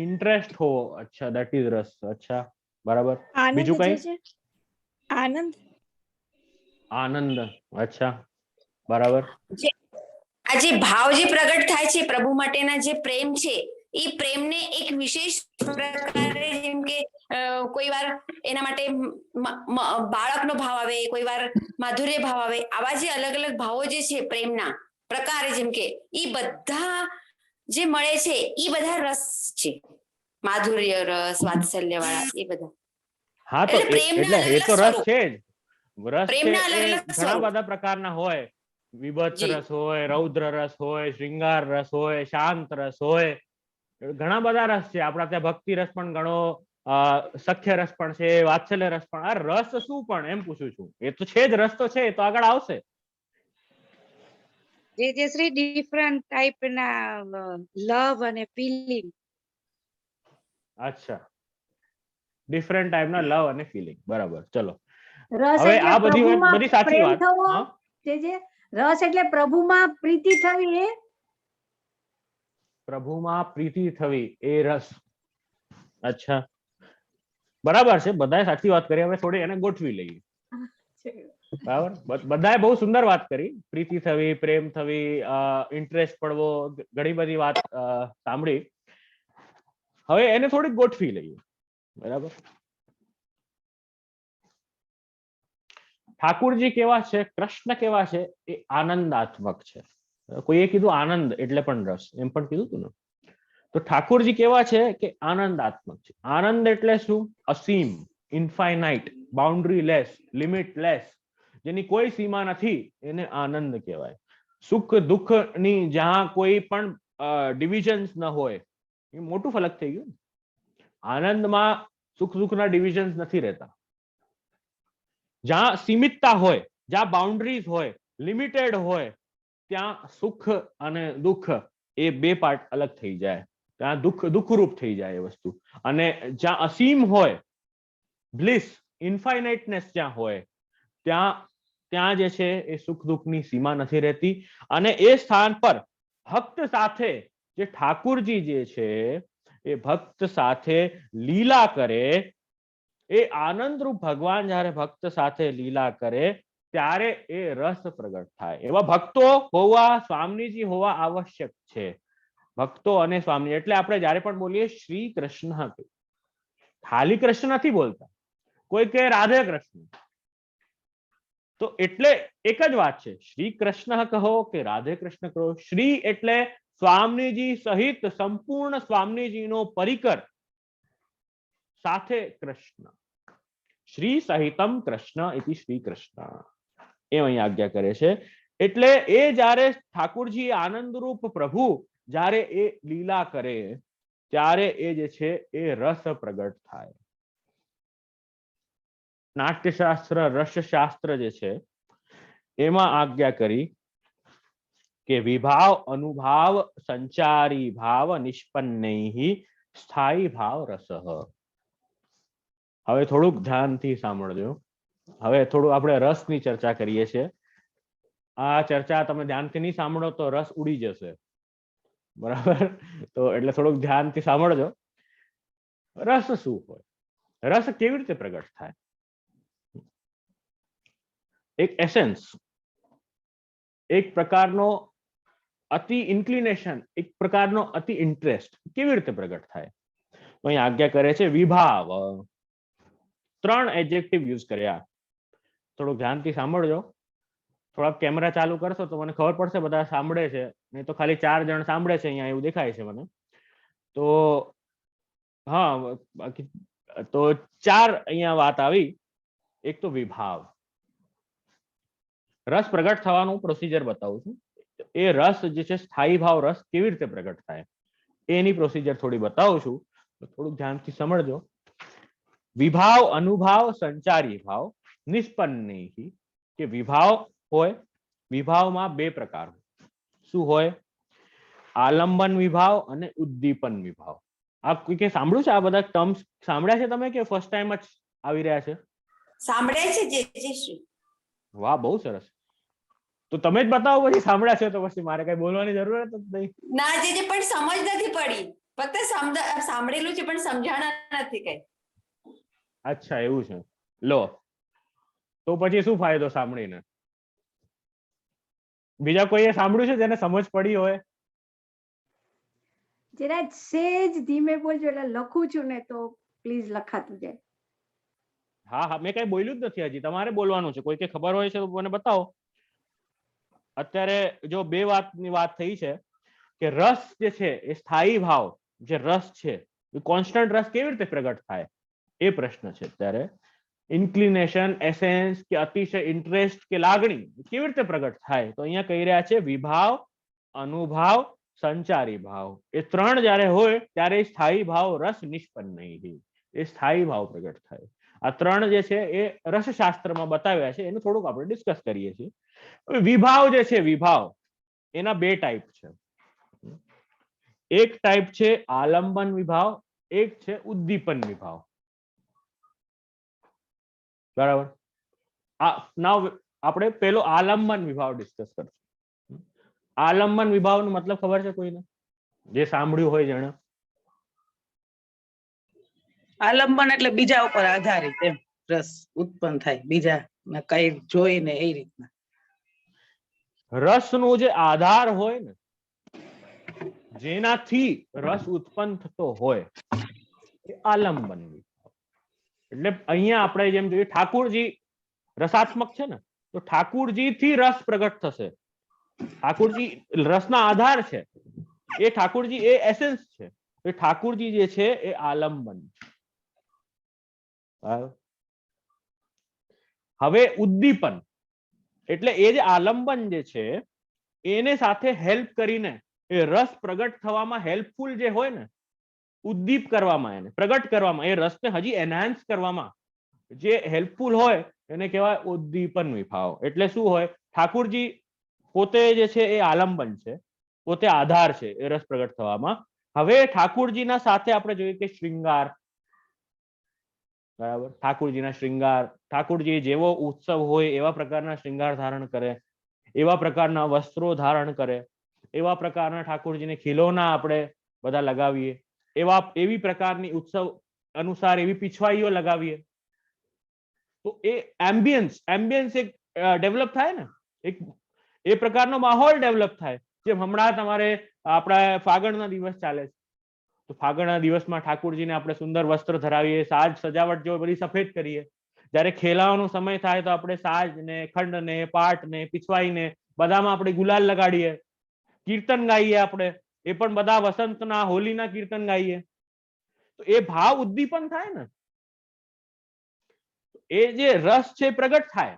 ઇન્ટરેસ્ટ હોવો, અચ્છા, ધેટ ઇઝ રસ. અચ્છા, બરાબર. બીજું કઈ? આનંદ. આનંદ, અચ્છા, બરાબર. આ જે ભાવ જે પ્રગટ થાય છે પ્રભુ માટેના જે પ્રેમ છે એ પ્રેમને એક વિશેષ પ્રકારે, જેમ કે કોઈ વાર એના માટે બાળકનો ભાવ આવે, કોઈ વાર માધુર્ય ભાવ આવે, આવા જે અલગ અલગ ભાવો જે છે પ્રેમના પ્રકારે, જેમ કે એ બધા જે મળે છે એ બધા રસ છે. માધુર્ય રસ, વાત્સલ્ય વાળા એ બધા. હા, તો એટલે એ તો રસ છે જ. રસ છે એ ઘણા બધા પ્રકારના હોય. વિભત્સ રસ હોય, રૌદ્ર રસ હોય, શૃંગાર રસ હોય, શાંત રસ હોય, ઘણા બધા રસ છે. આપણા ત્યાં ભક્તિ રસ પણ ઘણો, સખ્ય રસ પણ છે, વાત્સલ્ય રસ પણ. આ રસ શું પણ એમ પૂછું છું. એ તો છે જ, રસ તો છે, તો આગળ આવશે. જે શ્રી ડિફરન્ટ ટાઈપના લવ અને ફીલિંગ. અચ્છા, ડિફરન્ટ ટાઈપના લવ અને ફીલિંગ, બરાબર. ચલો, રસ હવે એટલે આ બધી સાચી પ્રેમ વાત. થવો, જે રસ એટલે પ્રભુમાં પ્રીતિ થવી, એ પ્રભુમાં પ્રીતિ થવી એ રસ. અચ્છા, બરાબર છે, બધાએ સાચી વાત કરી. હવે થોડી એને ગોઠવી લઈએ, બરાબર. બધાએ બહુ સુંદર વાત કરી. પ્રીતિ થવી, પ્રેમ થવી, ઇન્ટરેસ્ટ પડવો, ઘણી બધી વાત સાંભળી. હવે એને થોડીક ગોઠવી લઈએ, બરાબર. ઠાકુરજી કેવા છે, કૃષ્ણ કેવા છે, એ આનંદાત્મક છે. કોઈએ કીધું આનંદ એટલે પણ રસ, એમ પણ કીધું હતું ને. તો ઠાકુરજી કેવા છે કે આનંદાત્મક છે. આનંદ એટલે શું? અસીમ, ઇન્ફાઇનાઇટ, બાઉન્ડ્રી લેસ, લિમિટલેસ, જેની કોઈ સીમા નથી, એને આનંદ કહેવાય. સુખ દુઃખની જ્યાં કોઈ પણ ડિવિઝન્સ ન હોય, એ મોટું ફરક થઈ ગયું. આનંદમાં સુખ દુઃખના ડિવિઝન્સ નથી રહેતા. જ્યાં સીમિતતા હોય, જ્યાં બાઉન્ડ્રીઝ હોય, લિમિટેડ હોય, ત્યાં સુખ અને દુઃખ એ બે પાર્ટ અલગ થઈ જાય. ત્યાં દુઃખરૂપ થઈ જાય એ વસ્તુ. અને જ્યાં અસીમ હોય, બ્લિસ, ઇન્ફાઇનાઇટનેસ જ્યાં હોય, ત્યાં જે છે એ સુખ દુઃખની સીમા નથી રહેતી. અને એ સ્થાન પર ભક્ત સાથે જે ઠાકુરજી જે છે એ ભક્ત સાથે લીલા કરે, એ આનંદરૂપ ભગવાન જયારે ભક્ત સાથે લીલા કરે ત્યારે એ રસ પ્રગટ થાય. એવા ભક્તો હોવા, સ્વામીજી હોવા આવશ્યક છે. ભક્તો અને સ્વામી એટલે આપણે જયારે પણ બોલીએ શ્રી કૃષ્ણ, ખાલી કૃષ્ણ નથી બોલતા. કોઈ કે રાધે કૃષ્ણ, તો એટલે એક જ વાત છે, શ્રી કૃષ્ણ કહો કે રાધે કૃષ્ણ કહો. શ્રી એટલે સ્વામીજી સહિત સંપૂર્ણ સ્વામીજીનો પરિકર સાથે કૃષ્ણ. શ્રી સહિતમ કૃષ્ણ ઇતિ શ્રી કૃષ્ણ, એ અહીં આજ્ઞા કરે છે. એટલે એ જ્યારે ઠાકુરજી આનંદરૂપ પ્રભુ જ્યારે એ લીલા કરે ત્યારે એ જે છે એ રસ પ્રગટ થાય. નાટ્યશાસ્ત્ર, રસશાસ્ત્ર જે છે એમાં આજ્ઞા કરી કે વિભાવ અનુભાવ સંચારી ભાવ નિષ્પન્નૈ સ્થાયી ભાવ રસ. હવે થોડુંક ધ્યાનથી સાંભળજો. હવે થોડું આપણે રસની ચર્ચા કરીએ છીએ. આ ચર્ચા તમે ધ્યાનથી નહીં સાંભળો તો રસ ઉડી જશે, બરાબર. તો એટલે થોડુંક ધ્યાનથી સાંભળજો. રસ શું હોય, રસ કેવી રીતે પ્રગટ થાય? એક એસેન્સ, એક પ્રકારનો અતિ ઇન્ક્લિનેશન, એક પ્રકારનો અતિ ઇન્ટરેસ્ટ કેવી રીતે પ્રગટ થાય? તો અહીં આજ્ઞા કરે છે વિભાવ. 3 એડજેક્ટિવ યુઝ કર્યા. થોડુંક ધ્યાનથી સાંભળજો. થોડાક કેમેરા ચાલુ કરશો તો મને ખબર પડશે બધા સાંભળે છે, નહીં તો ખાલી 4 જણ સાંભળે છે અહીંયા એવું દેખાય છે મને. તો હા, બાકી તો 4 અહીંયા વાત આવી. એક તો વિભાવ, રસ પ્રગટ થવાનું પ્રોસિજર બતાવું છું. એ રસ જે છે સ્થાયી ભાવ રસ કેવી રીતે પ્રગટ થાય એની પ્રોસિજર થોડી બતાવું છું, તો થોડુંક ધ્યાનથી સમજજો. વિભાવ, અનુભાવ, સંચારી ભાવ, નિષ્પન્નેહી. કે વિભાવ હોય, વિભાવમાં 2 પ્રકાર. શું હોય? આલંબન વિભાવ અને ઉદ્દીપન વિભાવ. આ કોઈ સાંભળ્યું છે? આ બધા ટર્મ્સ સાંભળ્યા છે તમે કે ફર્સ્ટ ટાઈમ જ આવી રહ્યા છે? સાંભળ્યા છે જેજેશ્રી. વાહ, બહુ સરસ. તો તમે જ બતાવો પછી, સાંભળ્યા છે તો પછી મારે કઈ બોલવાની જરૂરત જ નહીં. ના જેજે, પણ સમજ નથી પડી. ફક્ત સાંભળેલું છે પણ સમજાણા નથી કઈ. અચ્છા, એવું છે. લો, તો પછી શું ફાયદો સાંભળીને? બીજા કોઈએ સાંભળ્યું છે જેને સમજ પડી હોય? જરા સેજ ધીમે બોલજો, એટલે લખું છું ને તો પ્લીઝ લખાતું જાય. હા હા, મેં કઈ બોલ્યું જ નથી હજી. તમારે બોલવાનું છે. કોઈ કે ખબર હોય છે તો મને બતાવો. અત્યારે જો 2 વાતની વાત થઈ છે કે રસ જે છે એ સ્થાયી ભાવ જે રસ છે એ કોન્સ્ટન્ટ રસ કેવી રીતે પ્રગટ થાય એ પ્રશ્ન છે. અત્યારે ઇન્ક્લિનેશન, એસેન્સ કે અતિશય ઇન્ટરેસ્ટ કે લાગણી કેવી રીતે પ્રગટ થાય? તો અહીંયા કહી રહ્યા છે વિભાવ, અનુભાવ, સંચારી ભાવ. એ 3 જ્યારે હોય ત્યારે સ્થાયી ભાવ રસ નિષ્પન્ન નહીં, એ સ્થાયી ભાવ પ્રગટ થાય. આ 3 જે છે એ રસશાસ્ત્રમાં બતાવ્યા છે, એનું થોડુંક આપણે ડિસ્કસ કરીએ છીએ. વિભાવ જે છે, વિભાવ એના 2 ટાઈપ છે. એક ટાઈપ છે આલંબન વિભાવ, એક છે ઉદ્દીપન વિભાવ. બરાબર. નાવ આપણે પેલો આલંબન વિભાવ ડિસ્કસ કરશું. આલંબન વિભાવનો મતલબ ખબર છે કોઈને? જે સાંભળ્યું હોય જણે. આલંબન એટલે બીજા ઉપર આધારિત એમ રસ ઉત્પન્ન થાય, બીજા કઈ જોઈને એ રીતના. રસનો જે આધાર હોય ને, જેનાથી રસ ઉત્પન્ન થતો હોય એ આલંબન વિભાવ. એટલે અહીંયા આપણે જેમ જોઈએ ઠાકુરજી રસાત્મક છે ને, તો ઠાકુરજી થી રસ પ્રગટ થશે. ઠાકુરજી રસના આધાર છે, એ ઠાકુરજી એ એસેન્સ છે. એ ઠાકુરજી જે છે એ આલંબન. હવે ઉદ્દીપન એટલે એ જે આલંબન જે છે એને સાથે હેલ્પ કરીને એ રસ પ્રગટ થવામાં હેલ્પફુલ જે હોય ને, ઉદ્દીપ કરવામાં, એને પ્રગટ કરવામાં, એ રસને હજી એનહાન્સ કરવામાં જે હેલ્પફુલ હોય એને કહેવાય ઉદ્દીપન વિભાવ. એટલે શું હોય? ઠાકુરજી પોતે જે છે એ આલંબન છે, પોતે આધાર છે એ રસ પ્રગટ થવામાં. હવે ઠાકુરજીના સાથે આપણે જોઈએ કે શ્રૃંગાર. બરાબર. ઠાકુરજીના શ્રૃંગાર, ઠાકુરજી જેવો ઉત્સવ હોય એવા પ્રકારના શ્રૃંગાર ધારણ કરે, એવા પ્રકારના વસ્ત્રો ધારણ કરે, એવા પ્રકારના ઠાકુરજીને ખીલોના આપણે બધા લગાવીએ, એવી પ્રકારની ઉત્સવ અનુસાર એવી પીછવાઈઓ લગાવીએ, તો એ એમ્બિયન્સ એક ડેવલપ થાય ને, એક એ પ્રકારનો માહોલ ડેવલપ થાય. જેમ હમણાં તમારે આપણા ફાગણના દિવસ ચાલે છે, તો ફાગણના દિવસમાં ઠાકુરજીને આપણે સુંદર વસ્ત્ર ધરાવીએ, સાજ સજાવટ જો બધી સફેદ કરીએ. જ્યારે ખેલાવાનો સમય થાય તો આપણે સાજ ને, ખંડ ને, પાટ ને, પીછવાઈને બધામાં આપણે ગુલાલ લગાડીએ, કીર્તન ગાઈએ. આપણે એ પણ બધા વસંતના, હોલીના કીર્તન ગાઈએ. તો એ ભાવ ઉદ્દીપન થાય ને, એ જે રસ છે પ્રગટ થાય.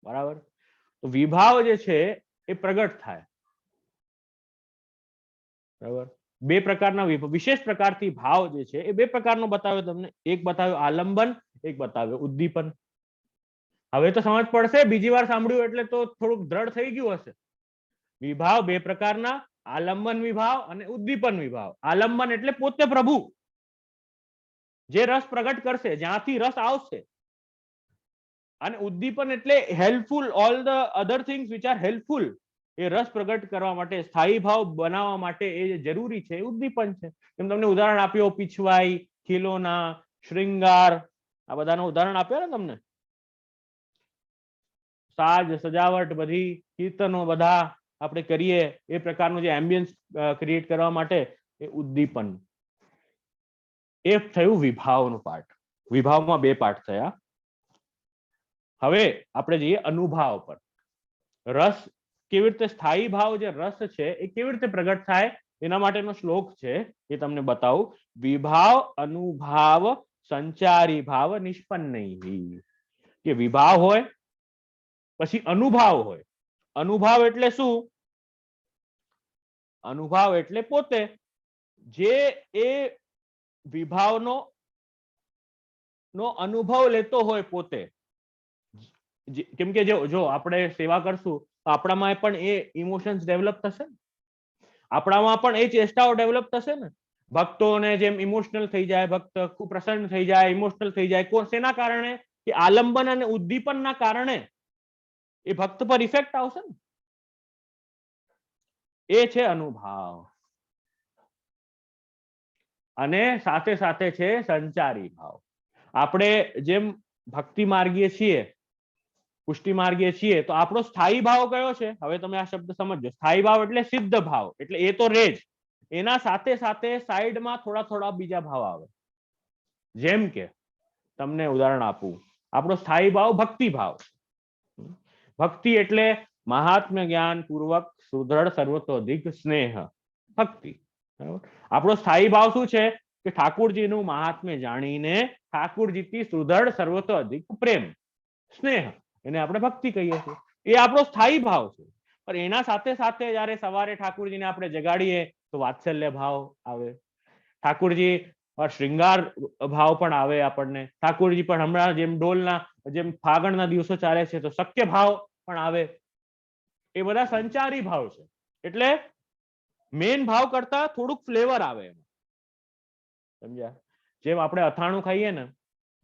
બરાબર. તો વિભાવ જે છે એ પ્રગટ થાય. બરાબર. 2 પ્રકારના વિશેષ પ્રકારથી ભાવ જે છે એ 2 પ્રકારનો બતાવ્યો તમને. એક બતાવ્યો આલંબન, એક બતાવ્યો ઉદ્દીપન. હવે તો સમજ પડશે, બીજી વાર સાંભળ્યું એટલે તો થોડુંક દ્રઢ થઈ ગયું હશે. વિભાવ 2 પ્રકારના, આલંબન વિભાવ અને ઉદ્દીપન વિભાવ. આલંબન એટલે પોતે પ્રભુ જે રસ પ્રગટ કરશે, જ્યાંથી રસ આવશે. અને ઉદ્દીપન એટલે helpful, all the other things which are helpful. એ રસ પ્રગટ કરવા માટે, સ્થાયી ભાવ બનાવવા માટે એ જે જરૂરી છે એ ઉદ્દીપન છે. એમ તમને ઉદાહરણ આપ્યો, પીછવાઈ, ખીલોના, શ્રૃંગાર, આ બધાનું ઉદાહરણ આપ્યા ને તમને. સાજ સજાવટ બધી, કીર્તનો બધા આપણે કરીએ, એ પ્રકારનું જે એમ્બિયન્સ ક્રિએટ કરવા માટે એ ઉદ્દીપન. એ થયું વિભાવનું પાર્ટ. વિભાવમાં બે પાઠ થયા. હવે આપણે જઈએ અનુભાવ પર. રસ કેવી રીતે, સ્થાયી ભાવ જે રસ છે એ કેવી રીતે પ્રગટ થાય એના માટેનો શ્લોક છે, એ તમને બતાવું. વિભાવ અનુભાવ સંચારી ભાવ નિષ્પન્ન. કે વિભાવ હોય પછી અનુભાવ હોય. અનુભાવ એટલે શું? અનુભાવ એટલે પોતે જે એ વિભાવનો અનુભવ લેતો હોય પોતે. કેમ કે જો આપણે સેવા કરશું તો આપણામાં પણ એ ઇમોશન્સ ડેવલપ થશે, આપણામાં પણ એ ચેષ્ટાઓ ડેવલપ થશે ને. ભક્તોને જેમ ઇમોશનલ થઈ જાય, ભક્ત ખૂબ પ્રસન્ન થઈ જાય, ઇમોશનલ થઈ જાય, શેના કારણે? કે આલંબન અને ઉદ્દીપનના કારણે એ ભક્ત પર ઇફેક્ટ આવશે ને. એ છે અનુભાવ. અને સાથે સાથે છે સંચારી ભાવ. આપણે જેમ ભક્તિ માર્ગીય છીએ, પુષ્ટિ માર્ગીય છીએ, તો આપણો સ્થાયી ભાવ કયો છે? હવે તમે આ શબ્દ સમજો. સ્થાયી ભાવ એટલે સિદ્ધ ભાવ, એટલે એ તો રહે જ. એના સાથે સાથે સાઈડમાં થોડા થોડા બીજા ભાવ આવે. જેમ કે તમને ઉદાહરણ આપું, આપણો સ્થાયી ભાવ ભક્તિ ભાવ. ભક્તિ એટલે મહાત્મ્ય જ્ઞાન પૂર્વક સુદ્રઢ સર્વતોધિક સ્નેહ, ભક્તિ. આપણો સ્થાયી ભાવ શું છે? કે ઠાકુરજીનું મહાત્મ્ય જાણીને ઠાકુરજીથી સુદ્રઢ સર્વતોધિક પ્રેમ, સ્નેહ, એને આપણે ભક્તિ કહીએ છીએ. એ આપણો સ્થાયી ભાવ છે. પણ એના સાથે સાથે જયારે સવારે ઠાકુરજીને આપણે જગાડીએ તો વાત્સલ્ય ભાવ આવે, ઠાકુરજી શ્રૃંગાર ભાવ પણ આવે આપણને. ઠાકુરજી પણ હમણાં જેમ ડોલના જેમ ફાગણના દિવસો ચાલે છે તો શક્ય ભાવ પણ આવે. એ બધા સંચારી ભાવ છે. એટલે મેન ભાવ કરતા થોડુંક ફ્લેવર આવે એમાં. સમજ્યા? જેમ આપણે અથાણું ખાઈએ ને,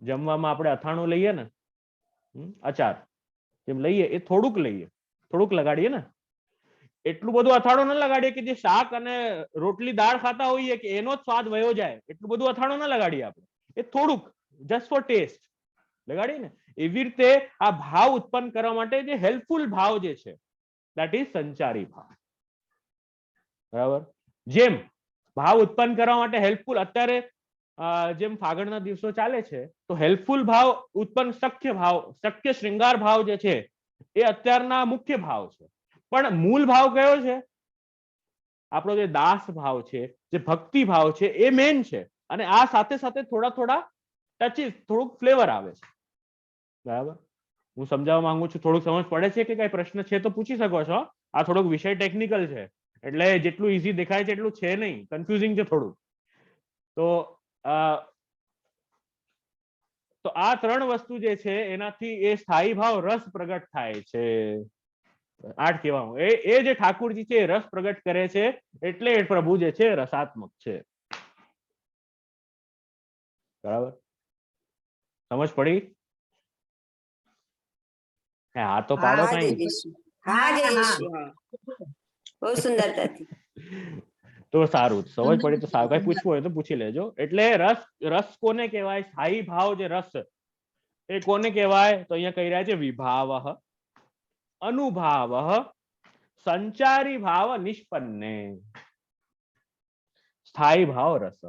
જમવામાં આપણે અથાણું લઈએ ને, અચાર જેમ લઈએ એ થોડુંક લઈએ, થોડુંક લગાડીએ ને. એટલું બધું અથાણું ન લગાડીએ કે જે શાક અને રોટલી દાળ ખાતા હોઈએ કે એનો જ સ્વાદ વયો જાય. એટલું બધું અથાણું ન લગાડીએ આપણે. એ થોડુંક જસ્ટ ફોર ટેસ્ટ લગાડીએ ને. એવી રીતે આ ભાવ ઉત્પન્ન કરવા માટે જે હેલ્પફુલ ભાવ જે છે દેટ ઇઝ સંચારી ભાવ. બરાબર? જેમ ભાવ ઉત્પન્ન કરવા માટે હેલ્પફુલ, અત્યારે જેમ ફાગણના દિવસો ચાલે છે તો હેલ્પફુલ ભાવ ઉત્પન્ન, શક્ય શ્રૃંગાર ભાવ જે છે એ અત્યારના મુખ્ય ભાવ છે. પણ મૂળ ભાવ કયો છે? આપણો જે દાસ ભાવ છે, જે ભક્તિ ભાવ છે, એ મેન છે. અને આ સાથે સાથે થોડા થોડા ટચીસ, થોડુંક ફ્લેવર આવે છે. બરાબર? હું સમજાવવા માંગુ છું. થોડુંક સમજ પડે છે કે કઈ પ્રશ્ન છે તો પૂછી શકો છો. આ થોડોક વિષય ટેકનિકલ છે એટલે જેટલું ઈઝી દેખાય છે એટલું છે નહીં, કન્ફ્યુઝિંગ છે થોડું. તો આ ત્રણ વસ્તુ જે છે એનાથી એ સ્થાયી ભાવ રસ પ્રગટ થાય છે. આઠ કહેવાનું એ જે ઠાકુરજી છે રસ પ્રગટ કરે છે એટલે પ્રભુ જે છે રસાત્મક છે. બરાબર? સમજ પડી? હા તો પાડો કઈ. બહુ સુંદરતાથી. તો સારું, સમજ પડી તો સારું. કઈ પૂછવું હોય તો પૂછી લેજો. એટલે રસ કોને કહેવાય? સ્થાયી ભાવ જે રસ એ કોને કહેવાય? તો અહીંયા કહી રહ્યા છે વિભાવ, અનુભાવ, સંચારી ભાવ નિષ્પન્ને. સ્થાયી ભાવ રસ.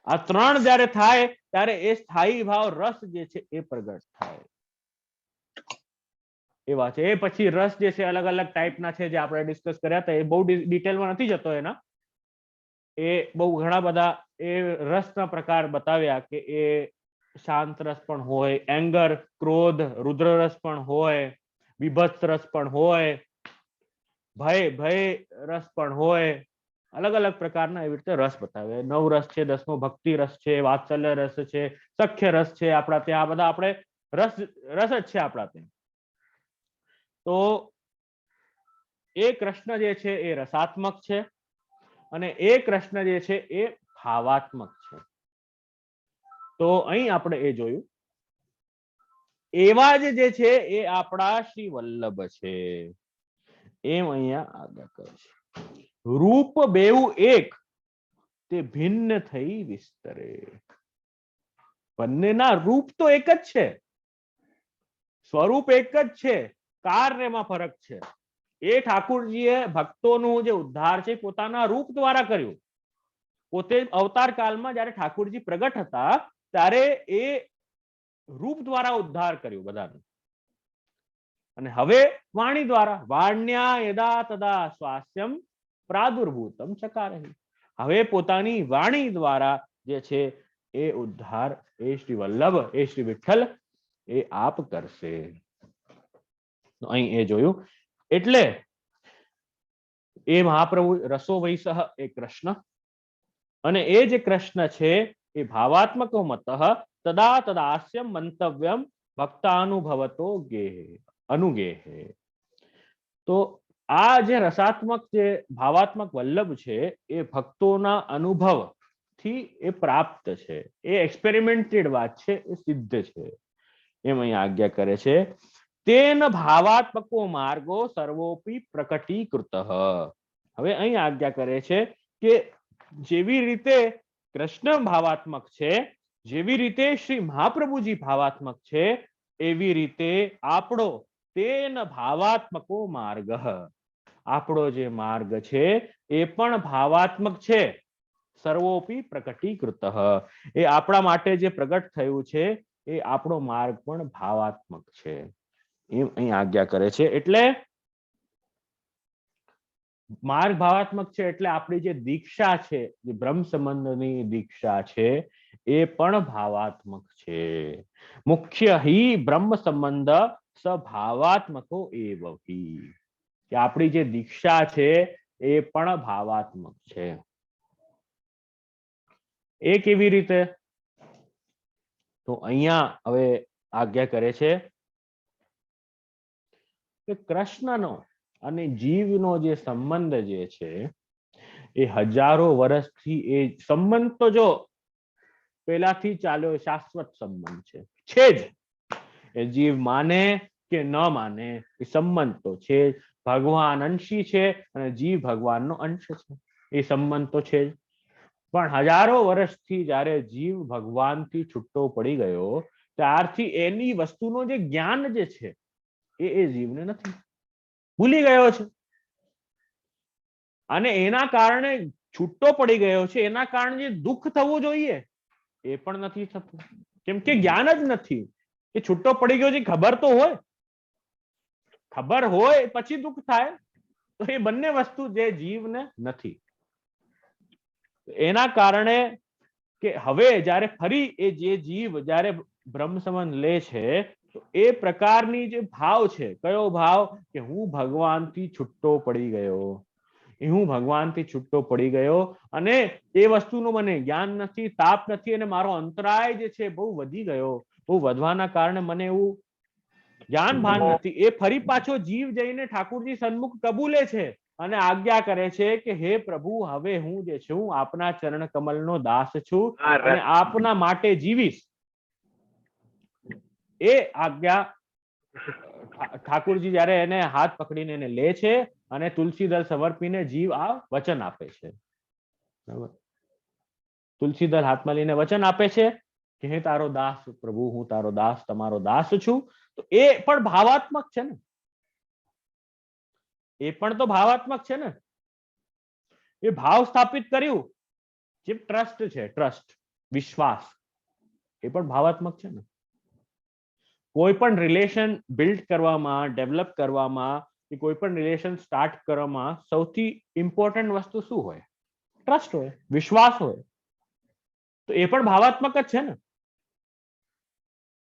આ ત્રણ જયારે થાય ત્યારે એ સ્થાયી ભાવ રસ જે છે એ પ્રગટ થાય. એ વાત છે. એ પછી રસ જે છે અલગ અલગ ટાઈપના છે જે આપણે ડિસ્કસ કર્યા હતા. એ બહુ ડિટેલમાં નથી જતો એના. એ બહુ ઘણા બધા એ રસના પ્રકાર બતાવ્યા કે એ શાંત રસ પણ હોય, એંગર, ક્રોધ, રુદ્ર રસ પણ હોય, વિભત્સ રસ પણ હોય, ભય રસ પણ હોય. અલગ અલગ પ્રકારના એવી રીતે રસ બતાવે. 9 રસ છે, 10મો ભક્તિ રસ છે, વાત્સલ્ય રસ છે, સખ્ય રસ છે. આપણા ત્યાં બધા આપણે રસ જ છે આપણા ત્યાં. તો એ કૃષ્ણ જે છે એ રસાત્મક છે અને એ કૃષ્ણ જે છે એ ભાવાત્મક છે. તો અહીં આપણે એ જોયું. એવા જે છે એ આપણા શ્રી વલ્લભ છે. એમ અહીંયા આગળ કહે છે. રૂપ બેઉ એક તે ભિન્ન થઈ વિસ્તરે. બંનેના રૂપ તો એક જ છે, સ્વરૂપ એક જ છે, કાર્યમાં ફરક છે. એ ઠાકુરજીએ ભક્તોનું જે ઉદ્ધાર છે પોતાના રૂપ દ્વારા કર્યું. પોતે અવતાર કાળમાં જયારે ઠાકુરજી પ્રગટ હતા ત્યારે એ રૂપ દ્વારા ઉદ્ધાર કર્યું બધાનું. અને હવે વાણી દ્વારા વાણ્યા યદા તદા સ્વાસ્યમ પ્રાદુર્ભૂતમ ચકારે. હવે પોતાની વાણી દ્વારા જે છે એ ઉદ્ધાર એ શ્રી વલ્લભ એ શ્રી વિઠ્ઠલ એ આપ કરશે. અહીં એ જોયું. એટલે એ મહાપ્રભુ રસો વૈસહ એ કૃષ્ણ, અને એ જે કૃષ્ણ છે એ ભાવાત્મકો મત તદા તદાસ્યમ મંતવ્યમ ભક્તાનુભવતો ગેહ અનુગેહે. તો આ જે રસાત્મક જે ભાવાત્મક વલ્લભ છે એ ભક્તોના અનુભવ થી એ પ્રાપ્ત છે, એ એક્સપેરિમેન્ટેડ વાત છે, એ સિદ્ધ છે. એમ અહીં આજ્ઞા કરે છે. તેન ભાવાત્મકો માર્ગો સર્વોપી પ્રકટીકૃત. હવે અહીં આજ્ઞા કરે છે કે જેવી રીતે કૃષ્ણ ભાવાત્મક છે, જેવી રીતે શ્રી મહાપ્રભુજી ભાવાત્મક છે, એવી રીતે આપણો તેન ભાવાત્મકો માર્ગ, આપણો જે માર્ગ છે એ પણ ભાવાત્મક છે. સર્વોપી પ્રકટીકૃત, એ આપણા માટે જે પ્રગટ થયું છે એ આપણો માર્ગ પણ ભાવાત્મક છે. એમ અહીં આજ્ઞા કરે છે. એટલે માર્ગ ભાવાત્મક છે એટલે આપણી જે દીક્ષા છે, જે બ્રહ્મ સંબંધની દીક્ષા છે, એ પણ ભાવાત્મક છે. મુખ્ય હિ બ્રહ્મ સંબંધ સભાવાત્મકો એવ હિ, કે આપણી જે દીક્ષા છે એ પણ ભાવાત્મક છે. એ કેવી રીતે? તો અહીંયા હવે આજ્ઞા કરે છે કે કૃષ્ણનો અને જીવનો જે સંબંધ જે છે એ હજારો વર્ષથી એ સંબંધ તો જો પહેલાથી ચાલ્યો શાશ્વત સંબંધ છે જ. એ જીવ માને કે ન માને એ સંબંધ તો છે જ. ભગવાન અંશી છે અને જીવ ભગવાનનો અંશ છે, એ સંબંધ તો છે જ. પણ હજારો વર્ષથી જ્યારે જીવ ભગવાનથી છૂટો પડી ગયો ત્યારથી એની વસ્તુનો જે જ્ઞાન જે છે એ જીવને નથી, ભૂલી ગયો છે. અને એના કારણે છૂટો પડી ગયો છે, એના કારણે જે દુઃખ થવું જોઈએ એ પણ નથી થતું, કેમ કે જ્ઞાન જ નથી. એ છૂટો પડી ગયો છે, ખબર તો હોય, ખબર હોય પછી દુઃખ થાય, તો એ બંને વસ્તુ જે જીવને નથી. એના કારણે કે હવે જ્યારે ફરી એ જે જીવ જ્યારે બ્રહ્મ સંબંધ લે છે તો એ પ્રકારની જે ભાવ છે, કયો ભાવ? કે હું ભગવાનથી છૂટો પડી ગયો, હું ભગવાનથી છૂટો પડી ગયો અને એ વસ્તુનું મને જ્ઞાન નથી, તાપ નથી, અને મારો અંતરાય જે છે બહુ વધી ગયો. બહુ વધવાના કારણે મને એવું જ્ઞાન ભાન નથી. એ ફરી પાછો જીવ જઈને ઠાકુરજી સન્મુખ કબૂલે છે અને આજ્ઞા કરે છે કે હે પ્રભુ, હવે હું જે છું આપના ચરણ કમલનો દાસ છું અને આપના માટે જીવીશ. એ આજ્ઞા ઠાકુરજી જયારે એને હાથ પકડીને એને લે છે અને તુલસી દળ સમર્પીને જીવ આ વચન આપે છે. બરાબર, તુલસી દળ હાથમાં લઈને વચન આપે છે કે હે તારો દાસ પ્રભુ, હું તારો દાસ, તમારો દાસ છું. તો એ પણ ભાવાત્મક છે ને, એ પણ તો ભાવાત્મક છે ને. એ ભાવ સ્થાપિત કર્યું, જે ટ્રસ્ટ છે, ટ્રસ્ટ વિશ્વાસ, એ પણ ભાવાત્મક છે ને. કોઈ પણ રિલેશન બિલ્ડ કરવામાં, ડેવલપ કરવામાં, કે કોઈ પણ રિલેશન સ્ટાર્ટ કરવામાં સૌથી ઇમ્પોર્ટન્ટ વસ્તુ શું હોય? ટ્રસ્ટ હોય, વિશ્વાસ હોય. તો એ પણ ભાવાત્મક જ છે ને.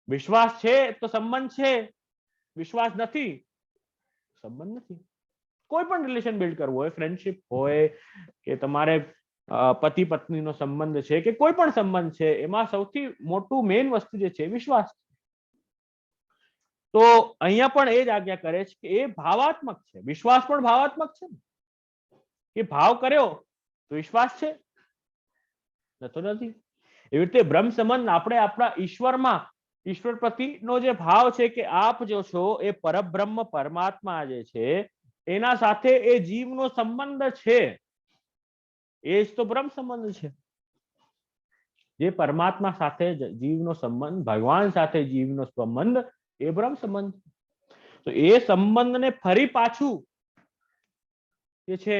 વિશ્વાસ છે તો સંબંધ છે, વિશ્વાસ નથી સંબંધ નથી. કોઈ પણ રિલેશન બિલ્ડ કરવું હોય, ફ્રેન્ડશિપ હોય કે તમારે પતિ પત્નીનો સંબંધ છે કે કોઈ પણ સંબંધ છે, એમાં સૌથી મોટું મેઇન વસ્તુ જે છે વિશ્વાસ. તો અહીંયા પણ એ જ આજ્ઞા કરે છે કે એ ભાવાત્મક છે, વિશ્વાસ પણ ભાવાત્મક છે. એ ભાવ કર્યો તો વિશ્વાસ છે, નતો નથી. એવી રીતે બ્રહ્મ સંબંધ આપણે આપણા ઈશ્વરમાં, ઈશ્વર પ્રતિનો જે ભાવ છે કે આપ જો છો એ પરબ્રહ્મ પરમાત્મા જે છે એના સાથે એ જીવનો સંબંધ છે, એ જ તો બ્રહ્મ સંબંધ છે. જે પરમાત્મા સાથે જીવનો સંબંધ, ભગવાન સાથે જીવનો સંબંધ, એ બ્રહ્મ સંબંધ. તો એ સંબંધને ફરી પાછું જે છે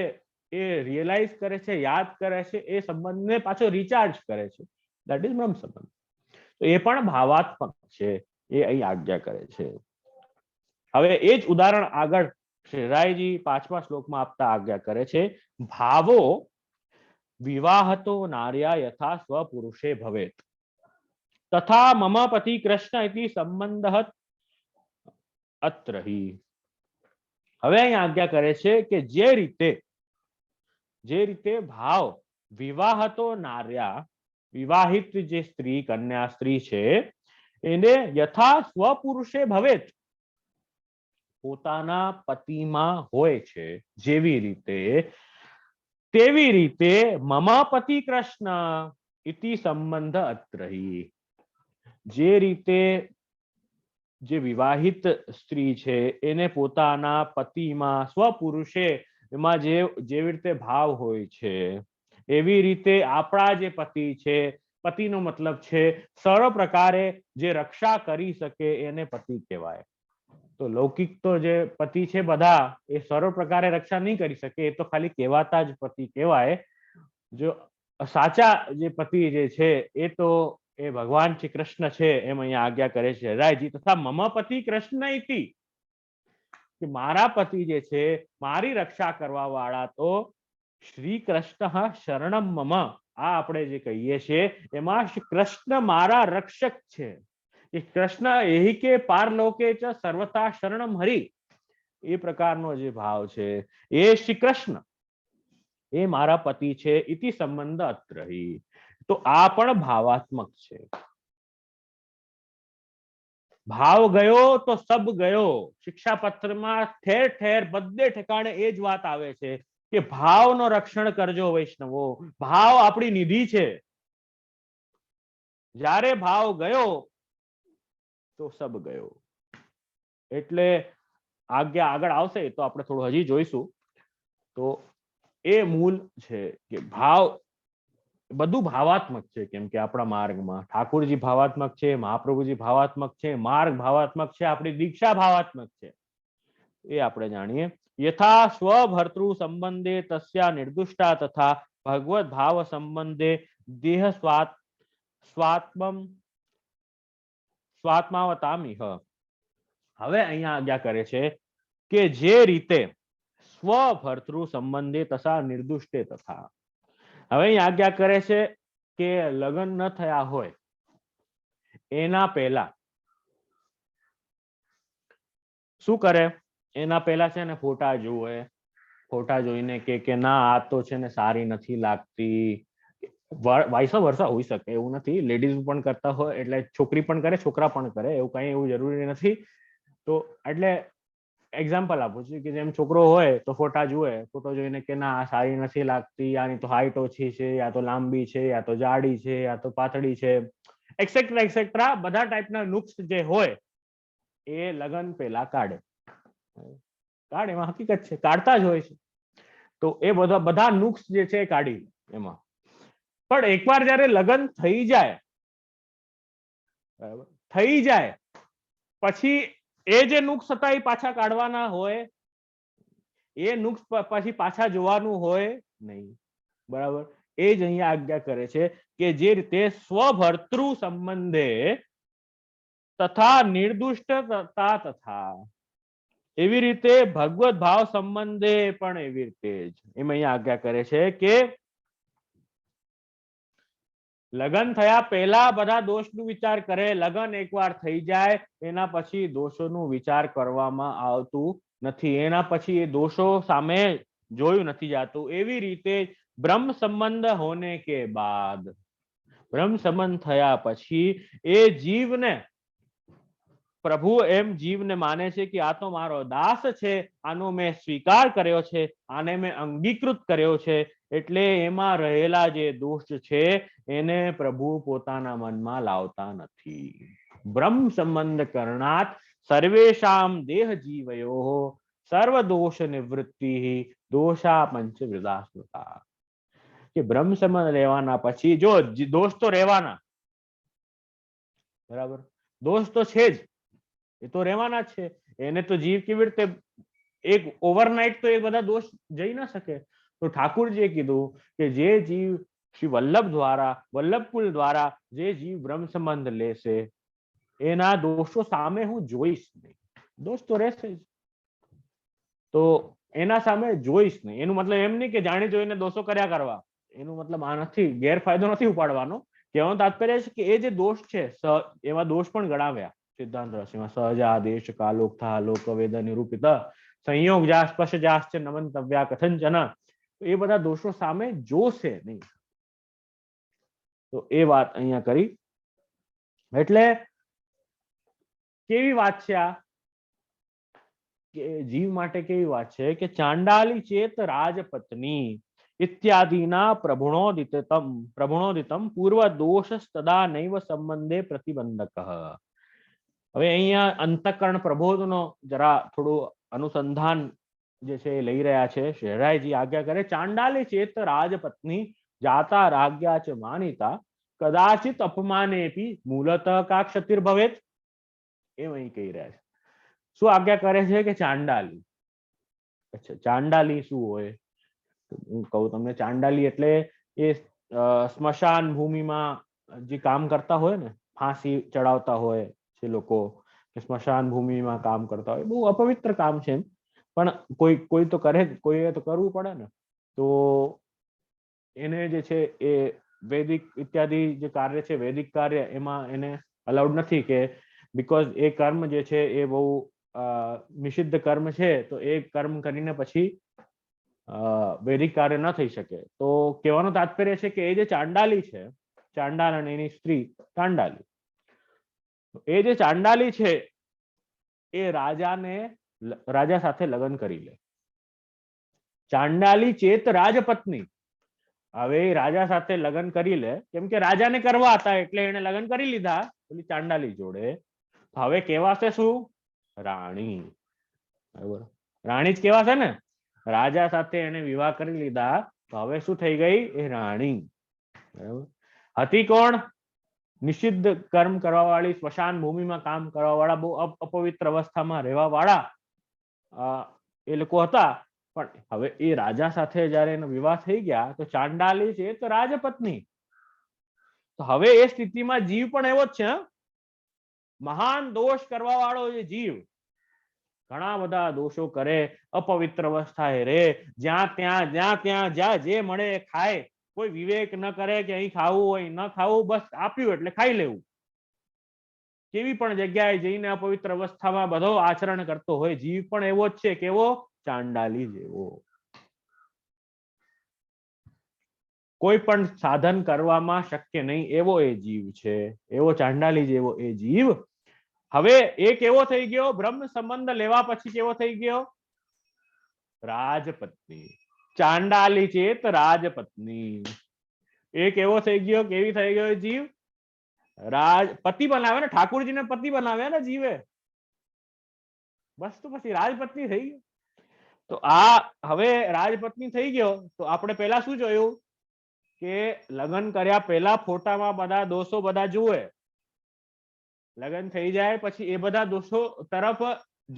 એ રિયલાઇઝ કરે છે, યાદ કરે છે, એ સંબંધને પાછો રિચાર્જ કરે છે. દેટ ઇઝ બ્રહ્મ સંબંધ. તો એ પણ ભાવાત્મક છે, એ અહીં આજ્ઞા કરે છે. હવે એ જ ઉદાહરણ આગળ શ્રી રાયજી 5મા શ્લોકમાં આપતા આજ્ઞા કરે છે, ભાવો વિવાહતો નાર્યા યથા સ્વપુરુષે ભવેત તથા મમ પતિ કૃષ્ણ ઇતિ સંબંધ અત્રહી. હવે અહીં આજ્ઞા કરે છે કે જે રીતે ભાવ વિવાહતો નાર્યા, વિવાહિત જે સ્ત્રી કન્યા સ્ત્રી છે એને યથા સ્વપુરુષે ભવેત, પોતાના પતિમાં હોય છે જેવી રીતે, તેવી રીતે મમ પતિ કૃષ્ણ ઇતિ સંબંધ અત્રહી. જે રીતે જે વિવાહિત સ્ત્રી છે એને પોતાના પતિમાં સ્વપુરુષે એમાં જેવી રીતે ભાવ હોય છે, એવી રીતે આપણા જે પતિ છે, પતિનો મતલબ છે સર્વ પ્રકારે જે રક્ષા કરી શકે એને પતિ કહેવાય. તો લૌકિક તો જે પતિ છે બધા એ સર્વ પ્રકારે રક્ષા નહીં કરી શકે, એ તો ખાલી કહેવાતા જ પતિ કહેવાય. જો સાચા જે પતિ જે છે એ તો એ ભગવાન શ્રી કૃષ્ણ છે, એમ અહીંયા આજ્ઞા કરે છે રાયજી. તથા મમ પતિ કૃષ્ણ ઇતિ, કે મારા પતિ જે છે, મારી રક્ષા કરવા વાળા તો શ્રી કૃષ્ણ શરણમ મમ, આ આપણે જે કહીએ છીએ એમાં શ્રી કૃષ્ણ મારા રક્ષક છે. એ કૃષ્ણ એહી કે પારલોકે ચ સર્વથા શરણમ હરિ, એ પ્રકારનો જે ભાવ છે એ શ્રી કૃષ્ણ એ મારા પતિ છે. ઇતિ સંબંધ અત્રહી, તો આ પણ ભાવાત્મક છે. ભાવ ગયો તો સબ ગયો. શિક્ષાપત્રમાં ઠેર ઠેર બધે ઠેકાણે એ જ વાત આવે છે કે ભાવનો રક્ષણ કરજો વૈષ્ણવો. ભાવ આપણી નિધિ છે. જ્યારે ભાવ ગયો તો સબ ગયો. એટલે આજ્ઞા આગળ આવશે તો આપણે થોડું હજી જોઈશું. તો એ મૂળ છે કે ભાવ બધું ભાવાત્મક છે, કેમ કે આપણા માર્ગમાં ઠાકોરજી ભાવાત્મક છે, મહાપ્રભુજી ભાવાત્મક છે, માર્ગ ભાવાત્મક છે, આપણી દીક્ષા ભાવાત્મક છે, એ આપણે જાણીએ. યથા સ્વભર્તૃ સંબંધે તસ્યા નિર્દુષ્ટા તથા ભગવત ભાવ સંબંધે દેહ સ્વાત્માવતામિહ. હવે અહીંયા આજ્ઞા કરે છે કે જે રીતે સ્વભર્તૃ સંબંધે તથા નિર્દુષ્ટે તથા, હવે અહીં આજ્ઞા કરે છે કે લગ્ન ન થયા હોય એના પહેલા શું કરે, એના પહેલા છે ને ફોટા જુએ, ફોટા જોઈને કે ના આ તો છે ને સારી નથી લાગતી. વાઇસ વર્સા હોઈ શકે, એવું નથી. લેડીઝ પણ કરતા હોય એટલે છોકરી પણ કરે, છોકરા પણ કરે, એવું કઈ એવું જરૂરી નથી. તો એટલે એક્ઝામ્પલ આપું છું કે જેમ છોકરો હોય તો ફોટા જુએ, ફોટો જોઈને કે ના આ સારી નથી લાગતી, આની તો હાઈટ ઓછી છે, યા તો લાંબી છે, યા તો જાડી છે, યા તો પાતળી છે, એક્સેટ્રા એક્સેટ્રા બધા ટાઈપના નુક્સ જે હોય એ લગ્ન પહેલા કાઢે. એમાં હકીકત છે, કાઢતા જ હોય છે. તો એ બધા નુક્સ જે છે કાઢી એમાં. પણ એકવાર જયારે લગ્ન થઈ જાય, બરાબર થઈ જાય પછી એ જે નુક્સ હતા એ પાછા કાઢવાના હોય, એ નુક્સ પછી પાછા જોવાનું હોય નહીં. બરાબર, એ જ અહીંયા આજ્ઞા કરે છે કે જે રીતે સ્વભર્તૃ સંબંધે તથા નિર્દુષ્ટતા તથા, એવી રીતે ભગવત ભાવ સંબંધે પણ એવી રીતે જ એમ અહીંયા આજ્ઞા કરે છે કે લગ્ન થયા પહેલા બધા દોષનું વિચાર કરે, લગ્ન એકવાર થઈ જાય એના પછી દોષોનું વિચાર કરવામાં આવતું નથી, એના પછી એ દોષો સામે જોયું નથી જાતું. એવી રીતે બ્રહ્મ સંબંધ હોને કે બાદ, બ્રહ્મ સંબંધ થયા પછી એ જીવને પ્રભુ એમ જીવને માને છે કે આ તો મારો દાસ છે, આનો મેં સ્વીકાર કર્યો છે, આને મેં અંગીકૃત કર્યો છે, એટલે એમાં રહેલા જે દોષ છે એને પ્રભુ પોતાના મનમાં લાવતા નથી. બ્રહ્મ સંબંધ કરણાત સર્વેશામ દેહ જીવયો સર્વ દોષ નિવૃત્તિ દોષા પંચવિધા સ્મૃતા. કે બ્રહ્મ સંબંધ રહેવાના પછી જો દોષ તો રહેવાના, બરાબર, દોષ તો છે જ, એ તો રહેવાના જ છે. એને તો જીવ કેવી રીતે એક ઓવરનાઇટ તો એ બધા દોષ જઈ ના શકે. તો ઠાકુરજીએ કીધું કે જે જીવ શ્રી વલ્લભ દ્વારા, વલ્લભકુલ દ્વારા જે જીવ બ્રહ્મ સંબંધ લેશે એના દોષો સામે હું જોઈશ નહીં. દોષ તો રહેશે જ, તો એના સામે જોઈશ નહીં. એનું મતલબ એમ નહીં કે જાણી જોઈને દોષો કર્યા કરવા, એનું મતલબ આ નથી, ગેરફાયદો નથી ઉપાડવાનો. કહેવાનું તાત્પર્ય છે કે એ જે દોષ છે એવા દોષ પણ ગણાવ્યા સિદ્ધાંત રસીમાં. સહજાદેશ કાલોક્થા લોકવેદ નિરૂપિત સંયોગ જા સ્પર્શ જાશ્ચ નમંતવ્યા કથંચન, એ બધા દોષો સામે જોશે નહીં. તો એ વાત અહીંયા કરી. એટલે કેવી વાત છે આ, કે જીવ માટે કેવી વાત છે કે ચાંડાલી ચેત રાજપત્ની ઇત્યાદિના પ્રભુણોદિતમ પૂર્વ દોષ તદા નૈવ સંબંધે પ્રતિબંધક. હવે અહીંયા અંતઃકરણ પ્રબોધનો જરા થોડું અનુસંધાન જે છે એ લઈ રહ્યા છે. શહેરાઈજી આજ્ઞા કરે, ચાંડાલી ચેત રાજપત્ની જાતા રાજ્યા ચ માનિતા કદાચિત અપમાનેપી મૂલતઃ કા ક્ષતિર્ભવેત. એમ અહીં કહી રહ્યા છે. શું આજ્ઞા કરે છે કે ચાંડાલી. અચ્છા, ચાંડાલી શું હોય? હું કહું તમને. ચાંડાલી એટલે એ સ્મશાન ભૂમિમાં જે કામ કરતા હોય ને, ફાંસી ચડાવતા હોય છે લોકો, કે સ્મશાન ભૂમિમાં કામ કરતા હોય, બહુ અપવિત્ર કામ છે એમ, પણ કોઈ તો કરે, કોઈએ તો કરવું પડે ને. તો એને જે છે એ વૈદિક ઇત્યાદિ જે કાર્ય છે, વૈદિક કાર્ય, એમાં એને અલાઉડ નથી, કે બીકોઝ એ કર્મ જે છે એ બહુ નિષિદ્ધ કર્મ છે, તો એ કર્મ કરીને પછી વૈદિક કાર્ય ન થઈ શકે. તો કહેવાનું તાત્પર્ય છે કે એ જે ચાંડાલી છે, ચાંડાલ અને એની સ્ત્રી ચાંડાલી, એ જે ચાંડાલી છે એ રાજા સાથે લગ્ન કરી લે. ચાંડાલી ચેત રાજપત્ની. હવે રાજા સાથે લગ્ન કરી લે, કેમ કે રાજાને કરવા હતા એટલે એને લગ્ન કરી લીધા પેલી ચાંડાલી જોડે. હવે કેવાશે શું? રાણી. બરાબર, રાણી જ કેવાશે ને. રાજા સાથે એને વિવાહ કરી લીધા, તો હવે શું થઈ ગઈ? એ રાણી. બરાબર. હતી કોણ? નિષિદ્ધ કર્મ કરવા વાળી, સ્મશાન ભૂમિમાં કામ કરવા વાળા, બહુ અપવિત્ર અવસ્થામાં રહેવા વાળા એ લોકો હતા. પણ હવે એ રાજા સાથે જયારે એનો વિવાહ થઈ ગયા, તો ચાંડાલી છે તો રાજપત્ની. તો હવે એ સ્થિતિમાં જીવ પણ એવો જ છે. મહાન દોષ કરવા વાળો જે જીવ ઘણા બધા દોષો કરે, અપવિત્ર અવસ્થાએ રે, જ્યાં જે મળે એ ખાય, કોઈ વિવેક ન કરે કે અહીં ખાવું હોય ન ખાવું, બસ આપ્યું એટલે ખાઈ લેવું. કેવી પણ જગ્યાએ જઈને અપવિત્ર અવસ્થામાં બધો આચરણ કરતો હોય, જીવ પણ એવો જ છે. કેવો? ચાંડાલી જેવો. કોઈ પણ સાધન કરવામાં શક્ય નહીં એવો એ જીવ છે, એવો ચાંડાલી જેવો એ જીવ. હવે એ કેવો થઈ ગયો? બ્રહ્મ સંબંધ લેવા પછી કેવો થઈ ગયો? રાજપત્ની. ચાંડાલી ચેત રાજપત્ની. એ કેવો થઈ ગયો? કેવી થઈ ગયો જીવ? પતિ બનાવે ને, ઠાકોરજીને પતિ બનાવ્યા ને જીવે, બસ. તો પછી રાજપત્ની થઈ ગઈ. તો આ હવે રાજપત્ની થઈ ગયો. તો આપણે પેલા શું જોયું કે લગ્ન કર્યા પહેલા ફોટામાં બધા દોષો બધા જુએ, લગ્ન થઈ જાય પછી એ બધા દોષો તરફ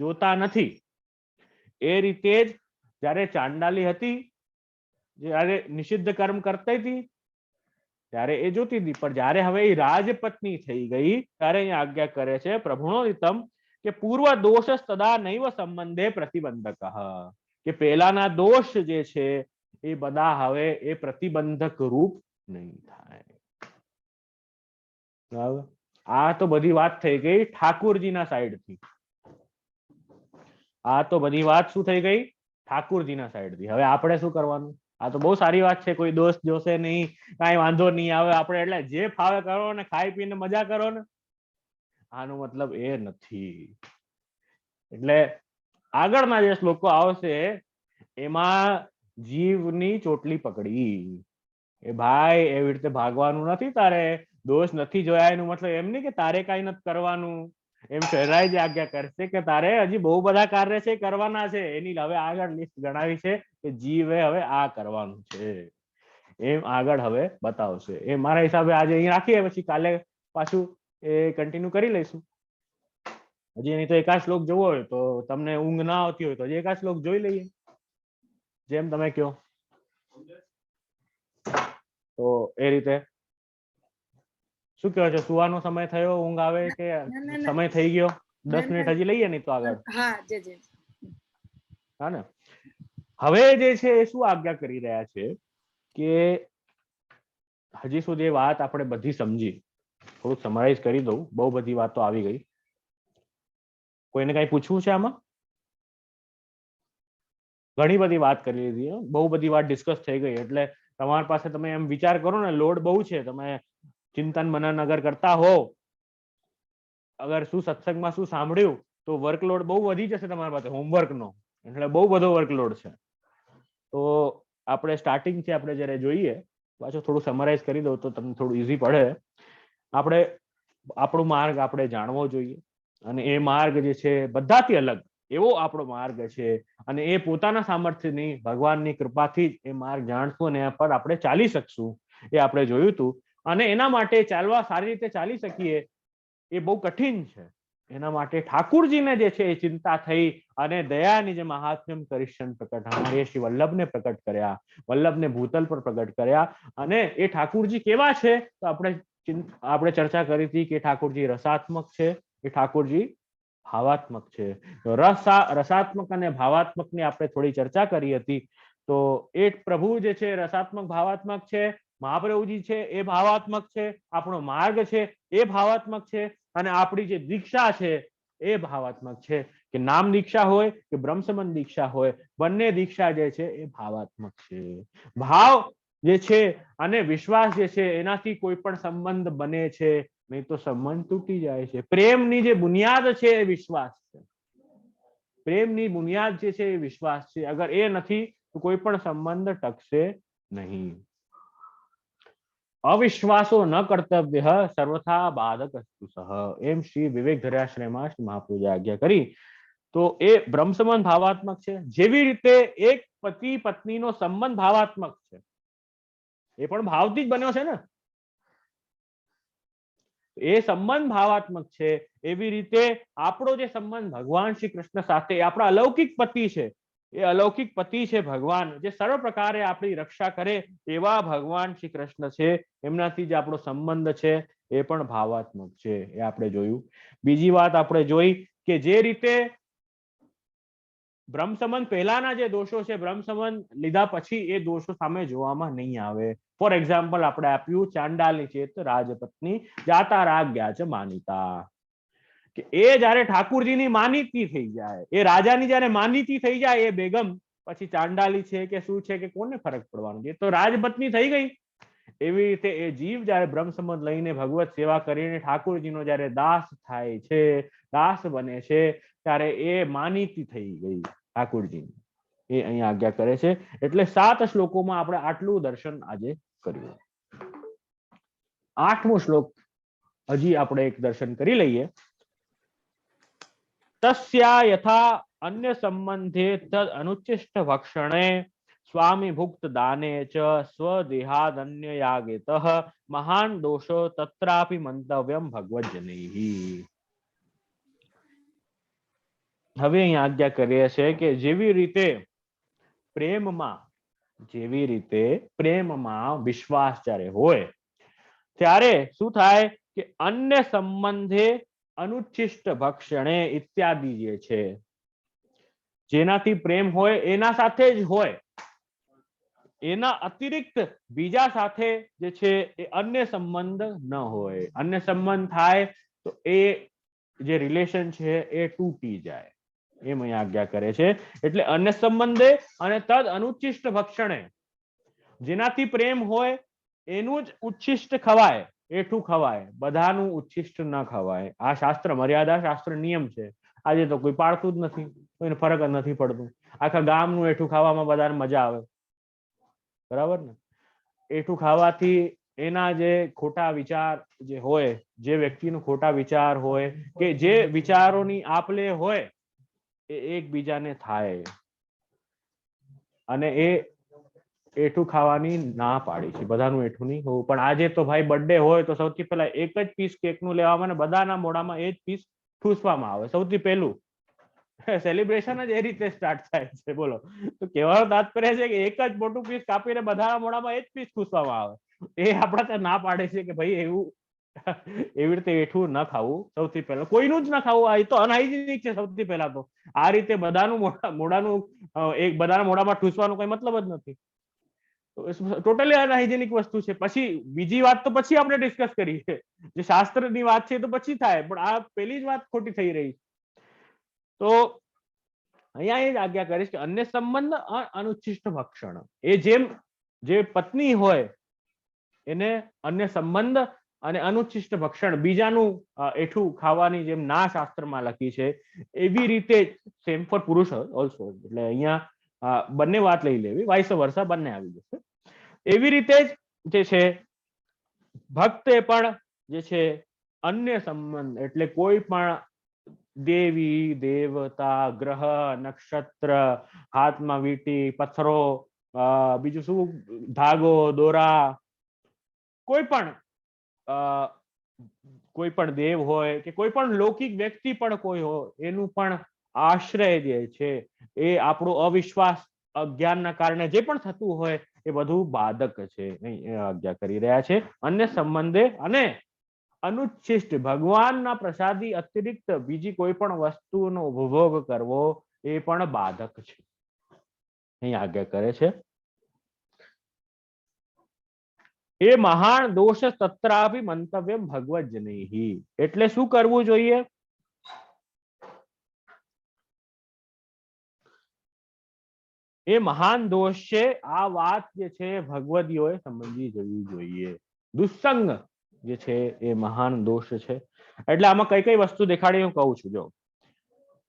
જોતા નથી. એ રીતે જ જયારે ચાંડાલી હતી, જયારે નિષિદ્ધ કર્મ કરતી હતી, ત્યારે એ જોતી હતી. પણ જયારે હવે એ રાજપત્ની થઈ ગઈ, ત્યારે અહીંયા આજ્ઞા કરે છે પ્રભુણોદિતમ, કે પૂર્વ દોષ તદા નૈવ સંબંધે પ્રતિબંધક. કે પહેલાના દોષ જે છે એ બધા હવે એ પ્રતિબંધક રૂપ નહીં થાય. બરાબર. આ તો બધી વાત થઈ ગઈ ઠાકોરજીના સાઈડથી. આ તો બધી વાત શું થઈ ગઈ? ઠાકોરજીના સાઈડથી. હવે આપણે શું કરવાનું? આ તો બહુ સારી વાત છે, કોઈ દોષ જોશે નહીં, કાંઈ વાંધો નહીં આવે, આપણે એટલે જે ફાવે કરો ને, ખાઈ પીને મજા કરો ને. આનો મતલબ એ નથી. એટલે આગળના જે શ્લોકો આવશે એમાં જીવની ચોટલી પકડી. એ ભાઈ એવી રીતે ભાગવાનું નથી, તારે દોષ નથી જોયા એનું મતલબ એમ નહીં કે તારે કઈ નથી કરવાનું. એમ શહેરાઈ જ આજ્ઞા કરશે કે તારે હજી બહુ બધા કાર્ય છે કરવાના છે, એની હવે આગળ લિસ્ટ ગણાવી છે કે જીવે હવે આ કરવાનું છે, એમ આગળ હવે બતાવશે. એ મારા હિસાબે આજે અહીં રાખીએ, પછી કાલે પાછું એ કન્ટિન્યુ કરી લઈશું. હજી એની તો એકાદ શ્લોક જોવો હોય તો, તમને ઊંઘ ના આવતી હોય તો હજી એકાદ શ્લોક જોઈ લઈએ, જેમ તમે કહો. તો એ રીતે શું કહો છો, સુવાનો સમય થયો, ઊંઘ આવે કે સમય થઈ ગયો? 10 મિનિટ હજી લઈએ નહીં તો આગળ. હા ને, હવે જે છે એ શું આજ્ઞા કરી રહ્યા છે કે હજી સુધી વાત આપણે બધી સમજી, થોડુંક સમરાઈઝ કરી દઉં, બહુ બધી વાતો આવી ગઈ. કોઈને કઈ પૂછવું છે આમાં? ઘણી બધી વાત કરી લીધી, બહુ બધી વાત ડિસ્કસ થઈ ગઈ, એટલે તમારી પાસે તમે એમ વિચાર કરો ને, લોડ બહુ છે, તમે ચિંતન મનન અગર કરતા હો, અગર શું સત્સંગમાં શું સાંભળ્યું તો વર્કલોડ બહુ વધી જશે તમારી પાસે, હોમવર્કનો, એટલે બહુ બધો વર્કલોડ છે. તો આપણે સ્ટાર્ટિંગ થી આપણે જયારે જોઈએ, પાછું થોડું સમરાઈઝ કરી દઉં તો તમને થોડું ઈઝી પડે. આપણે આપણો માર્ગ આપણે જાણવો જોઈએ, અને એ માર્ગ જે છે બધાથી અલગ એવો આપણો માર્ગ છે, અને એ પોતાના સામર્થ્યની ભગવાનની કૃપાથી જ એ માર્ગ જાણશું અને એના પર આપણે ચાલી શકશું, એ આપણે જોયું હતું. અને એના માટે ચાલવા સારી રીતે ચાલી શકીએ એ બહુ કઠિન છે. એના માટે ઠાકુરજીને જે છે એ ચિંતા થઈ અને દયાની જે મહાત્મ્યમ કરિષ્યન પ્રકટ હમારે શ્રી વલ્લભને પ્રકટ કર્યા, વલ્લભને ભૂતલ પર પ્રગટ કર્યા. અને એ ઠાકુરજી કેવા છે તો આપણે ચર્ચા કરી હતી કે ઠાકુરજી રસાત્મક છે, એ ઠાકુરજી ભાવાત્મક છે. રસાત્મક અને ભાવાત્મકની આપણે થોડી ચર્ચા કરી હતી. તો એ પ્રભુ જે છે રસાત્મક ભાવાત્મક છે, મહાપ્રભુજી છે એ ભાવાત્મક છે, આપણો માર્ગ છે એ ભાવાત્મક છે, અને આપણી જે દીક્ષા છે એ ભાવાત્મક છે. કે નામ દીક્ષા હોય કે બ્રહ્મસંબંધ દીક્ષા હોય, બંને દીક્ષા જે છે એ ભાવાત્મક છે. ભાવ જે છે અને વિશ્વાસ જે છે એનાથી કોઈ પણ સંબંધ બને છે, નહીં તો સંબંધ તૂટી જાય છે. પ્રેમની જે બુનિયાદ છે એ વિશ્વાસ છે, પ્રેમની બુનિયાદ જે છે એ વિશ્વાસ છે. અગર એ નથી તો કોઈ પણ સંબંધ ટકશે નહીં. અવિશ્વાસો ન કર્તવ્ય સર્વથા બાધક સહ, એમ શ્રી વિવેક ધર્યાશ્રયમાં શ્રી મહાપ્રભુએ આજ્ઞા કરી. તો એ બ્રહ્મ સંબંધ ભાવાત્મક છે. જેવી રીતે એક પતિ પત્નીનો સંબંધ ભાવાત્મક છે, એ પણ ભાવથી જ બન્યો છે ને, એ સંબંધ ભાવાત્મક છે. એવી રીતે આપણો જે સંબંધ ભગવાન શ્રી કૃષ્ણ સાથે, આપણા અલૌકિક પતિ છે, એ અલૌકિક પતિ છે ભગવાન, જે સર્વ પ્રકારે આપણી રક્ષા કરે એવા ભગવાન શ્રી કૃષ્ણ છે, એમનાથી જે આપણો સંબંધ છે એ પણ ભાવાત્મક છે. એ આપણે જોયું. બીજી વાત આપણે જોઈ કે જે રીતે બ્રહ્મ સંબંધ પહેલાના જે દોષો છે, બ્રહ્મ સંબંધ લીધા પછી એ દોષો સામે જોવામાં નહીં આવે. ફોર એક્ઝામ્પલ આપણે આપ્યું ચાંડાલી ચેત રાજપત્ની જાતા રાજ્ઞા છે માનિતા, કે એ જયારે ઠાકુરજીની માનીતી થઈ જાય, એ રાજાની જયારે માનીતી થઈ જાય એ બેગમ, પછી ચાંડાલી છે કે શું છે કે કોને ફરક પડવાનો, એ તો રાજપત્ની થઈ ગઈ. એવી રીતે એ જીવ જયારે બ્રહ્મ સંબંધ લઈને ભગવત સેવા કરીને ઠાકુરજીનો જયારે દાસ થાય છે, દાસ બને છે, ત્યારે એ માનીતી થઈ ગઈ ઠાકુરજીની. એ અહીંયા આજ્ઞા કરે છે. એટલે 7 શ્લોકોમાં આપણે આટલું દર્શન આજે કર્યું. 8મો શ્લોક હજી આપણે એક દર્શન કરી લઈએ. તસ્યા યથા અન્ય સંબંધે તદ અનુચિષ્ટ ભક્ષણે સ્વામી ભુક્ત દાને ચ સ્વદેહાદન્ય યાગેતઃ મહાન દોષો તત્રાપી મંતવ્યમ ભગવજનૈઃ. હવે અહીં આજ્ઞા કરીએ છે કે જેવી રીતે પ્રેમમાં વિશ્વાસ જ્યારે હોય ત્યારે શું થાય કે અન્ય સંબંધે અનુચ્છિષ્ટ ભક્ષણે ઇત્યાદિ જે છે, જેનાથી પ્રેમ હોય એના સાથે જ હોય, એના અતિરિક્ત બીજા સાથે જે છે એ અન્ય સંબંધ ન હોય. અન્ય સંબંધ થાય તો એ જે રિલેશન છે એ તૂટી જાય, એમ અહીં આજ્ઞા કરે છે. એટલે અન્ય સંબંધે અને તદ અનુચ્છિષ્ટ ભક્ષણે, જેનાથી પ્રેમ હોય એનું જ ઉચ્છિષ્ટ ખવાય, એઠું ખવાય, બધાનું ઉચ્છિષ્ટ ન ખવાય. આ શાસ્ત્ર મર્યાદા શાસ્ત્ર નિયમ છે. આજે તો કોઈ પાળતું જ નથી, કોઈને ફરક જ નથી પડતું. આખા ગામનું એઠું ખાવામાં બધાને મજા આવે, બરાબર ને. એઠું ખાવાથી એના જે ખોટા વિચાર જે હોય, જે વ્યક્તિનું ખોટા વિચાર હોય કે જે વિચારોની આપલે હોય એ એકબીજાને થાય, અને એ એઠું ખાવાની ના પાડી છે, બધાનું એઠું નહીં હોવું. પણ આજે તો ભાઈ બર્થડે હોય તો સૌથી પહેલા એક જ પીસ કેકનું લેવામાં, બધાના મોઢામાં એ જ પીસ ઠૂસવામાં આવે સૌથી પહેલું. સેલિબ્રેશન જ એ રીતે સ્ટાર્ટ થાય છે. બોલો, તો કહેવાનો તાત્પર્ય છે કે એક જ મોટું પીસ કાપીને બધાના મોઢામાં એ જ પીસ ખુશવામાં આવે. એ આપણા ત્યાં ના પાડે છે કે ભાઈ એવું એવી રીતે એઠું ન ખાવું. સૌથી પહેલા કોઈનું જ ન ખાવું. આ તો અનહાઇજેનિક છે સૌથી પહેલા તો. આ રીતે બધાનું મોઢાનું એક બધાના મોઢામાં ઠૂસવાનો કોઈ મતલબ જ નથી. ટોટલી અનહાઇજેનિક વસ્તુ છે. પછી બીજી વાત તો પછી આપણે ડિસ્કસ કરીએ, જે શાસ્ત્રની વાત છે તો પછી થાય, પણ આ પેલી જ વાત ખોટી થઈ રહી છે. તો અહીંયા એ જ આજ્ઞા કરીશ કે અન્ય સંબંધ અનુચ્છિષ્ટ ભક્ષણ, એ જેમ જે પત્ની હોય એને અન્ય સંબંધ અને અનુચ્છિષ્ટ ભક્ષણ બીજાનું એઠું ખાવાની જેમ ના શાસ્ત્રમાં લખી છે, એવી રીતે સેમ ફોર પુરુષ ઓલ્સો. એટલે અહીંયા બંને વાત લઈ લેવી, વાઇસ વર્સા બંને આવી જશે. એવી રીતે જ જે છે ભક્તે પણ જે છે અન્ય સંબંધ એટલે કોઈ પણ દેવી દેવતા ગ્રહ નક્ષત્ર, હાથમાં વીંટી પથ્થરો, બીજું શું ધાગો દોરા, કોઈ પણ દેવ હોય કે કોઈ પણ લૌકિક વ્યક્તિ પણ કોઈ હોય, એનું પણ આશ્રય જે છે એ આપણું અવિશ્વાસ અજ્ઞાનના કારણે જે પણ થતું હોય એ બધું બાધક છે. આજ્ઞા કરી રહ્યા છે અન્ય સંબંધે અને અનુચ્છિષ્ટ ભગવાનના પ્રસાદી અતિરિક્ત બીજી કોઈ પણ વસ્તુનો ઉપભોગ કરવો એ પણ બાધક છે. અહીં આજ્ઞા કરે છે. એ મહાન દોષ તત્રાપી મંતવ્ય ભગવત જનૈ. એટલે શું કરવું જોઈએ? એ મહાન દોષ છે. આ વાત જે છે ભગવદીઓએ સમજી જવી જોઈએ. દુસ્સંગ જે છે એ મહાન દોષ છે. એટલે આમાં કઈ કઈ વસ્તુ દેખાડી હું કહું છું. જો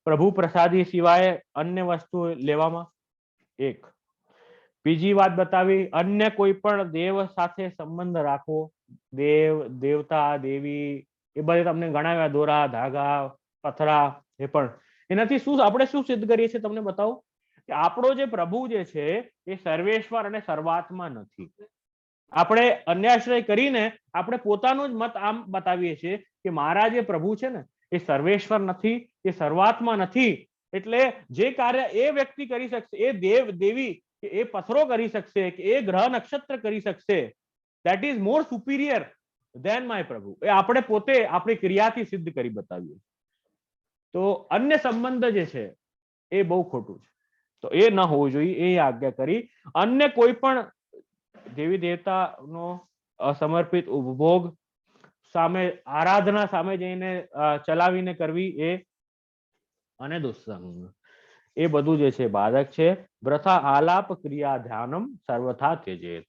પ્રભુ પ્રસાદી સિવાય અન્ય વસ્તુ લેવામાં એક. બીજી વાત બતાવી અન્ય કોઈ પણ દેવ સાથે સંબંધ રાખવો. દેવ દેવતા દેવી એ બધે તમને ગણાવ્યા, દોરા ધાગા પથરા. એ પણ એનાથી શું આપણે શું સિદ્ધ કરીએ છીએ તમને બતાવો કે આપણો જે પ્રભુ જે છે એ સર્વેશ્વર અને સર્વાત્મા નથી. આપણે અન્યાશ્રય કરીને આપણે પોતાનું જ મત આમ બતાવીએ છીએ કે મારા જે પ્રભુ છે ને એ સર્વેશ્વર નથી, એ સર્વાત્મા નથી. એટલે જે કાર્ય એ વ્યક્તિ કરી શકશે, એ દેવ દેવી કે એ પથ્થરો કરી શકશે, કે એ ગ્રહ નક્ષત્ર કરી શકશે, that is more superior than my પ્રભુ. એ આપણે પોતે આપણી ક્રિયાથી સિદ્ધ કરી બતાવીએ. તો અન્ય સંબંધ જે છે એ બહુ ખોટું છે. તો એ ન હોવું જોઈએ, એ આજ્ઞા કરી. અન્ય કોઈ પણ દેવી દેવતાનો સમર્પિત ઉપભોગ સામે આરાધના સામે જઈને ચલાવીને કરવી એ અને દુસ્સંગ એ બધું જે છે બાધક છે. વ્રથા આલાપ ક્રિયા ધ્યાનમ સર્વથા ત્યજેત.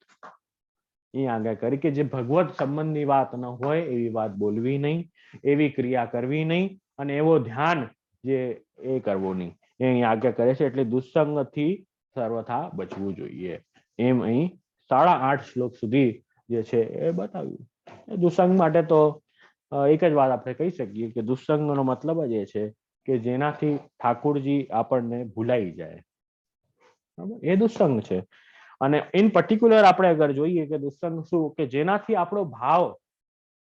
એ આજ્ઞા કરી કે જે ભગવત સંબંધની વાત ન હોય એવી વાત બોલવી નહીં, એવી ક્રિયા કરવી નહીં અને એવો ધ્યાન જે એ કરવો નહીં. એ અહીં આજ્ઞા કરે છે. એટલે દુસ્સંગથી સર્વથા બચવું જોઈએ. એમ અહીં 8.5 શ્લોક સુધી જે છે એ બતાવ્યું. દુસ્સંગ માટે તો એક જ વાત આપણે કહી શકીએ કે દુસ્સંગનો મતલબ જ એ છે કે જેનાથી ઠાકોરજી આપણને ભૂલાઈ જાય, એ દુસ્સંગ છે. અને ઇન પર્ટિક્યુલર આપણે અગર જોઈએ કે દુસ્સંગ શું, કે જેનાથી આપણો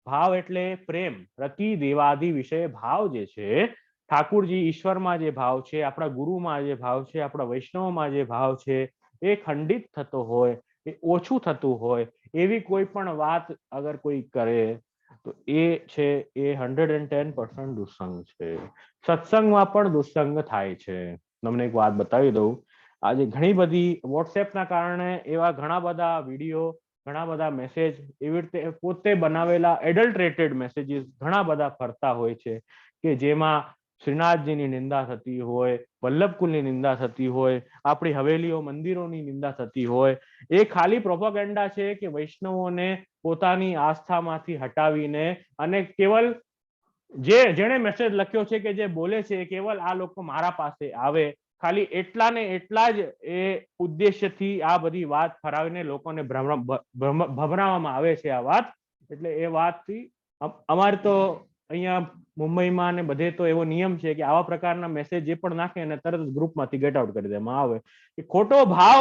ભાવ એટલે પ્રેમ, પ્રતિ દેવાદિ વિષય ભાવ જે છે, ઠાકુરજી ઈશ્વરમાં જે ભાવ છે, આપણા ગુરુમાં જે ભાવ છે, આપણા વૈષ્ણવમાં જે ભાવ છે, એ ખંડિત થતો હોય, એ ઓછું થતું હોય, એવી કોઈ પણ વાત અગર કોઈ કરે તો એ છે એ 110% દુસ્સંગ છે. સત્સંગમાં પણ દુસ્સંગ થાય છે. તમને એક વાત બતાવી દઉં. આજે ઘણી બધી વોટ્સએપના કારણે એવા ઘણા બધા વિડીયો, ઘણા બધા મેસેજ એવી રીતે પોતે બનાવેલા એડલ્ટરેટેડ મેસેજીસ ઘણા બધા ફરતા હોય છે કે જેમાં શ્રીનાથજીની નિંદા થતી હોય, વલ્લભકુલની નિંદા થતી હોય, આપણી હવેલીઓ મંદિરોની નિંદા થતી હોય. એ ખાલી પ્રોપેગેન્ડા છે કે વૈષ્ણવોને પોતાની આસ્થામાંથી હટાવીને અને કેવલ જેણે મેસેજ લખ્યો છે કે જે બોલે છે કેવલ આ લોકો મારા પાસે આવે, ખાલી એટલા ને એટલા જ એ ઉદ્દેશ્યથી આ બધી વાત ફરાવીને લોકોને ભભરાવવામાં આવે છે આ વાત. એટલે એ વાતથી અમારે તો અહીંયા મુંબઈમાં ને બધે તો એવો નિયમ છે કે આવા પ્રકારના મેસેજ જે પણ નાખે એને તરત ગ્રુપમાંથી ગેટ આઉટ કરી દેવામાં આવે. કે ખોટો ભાવ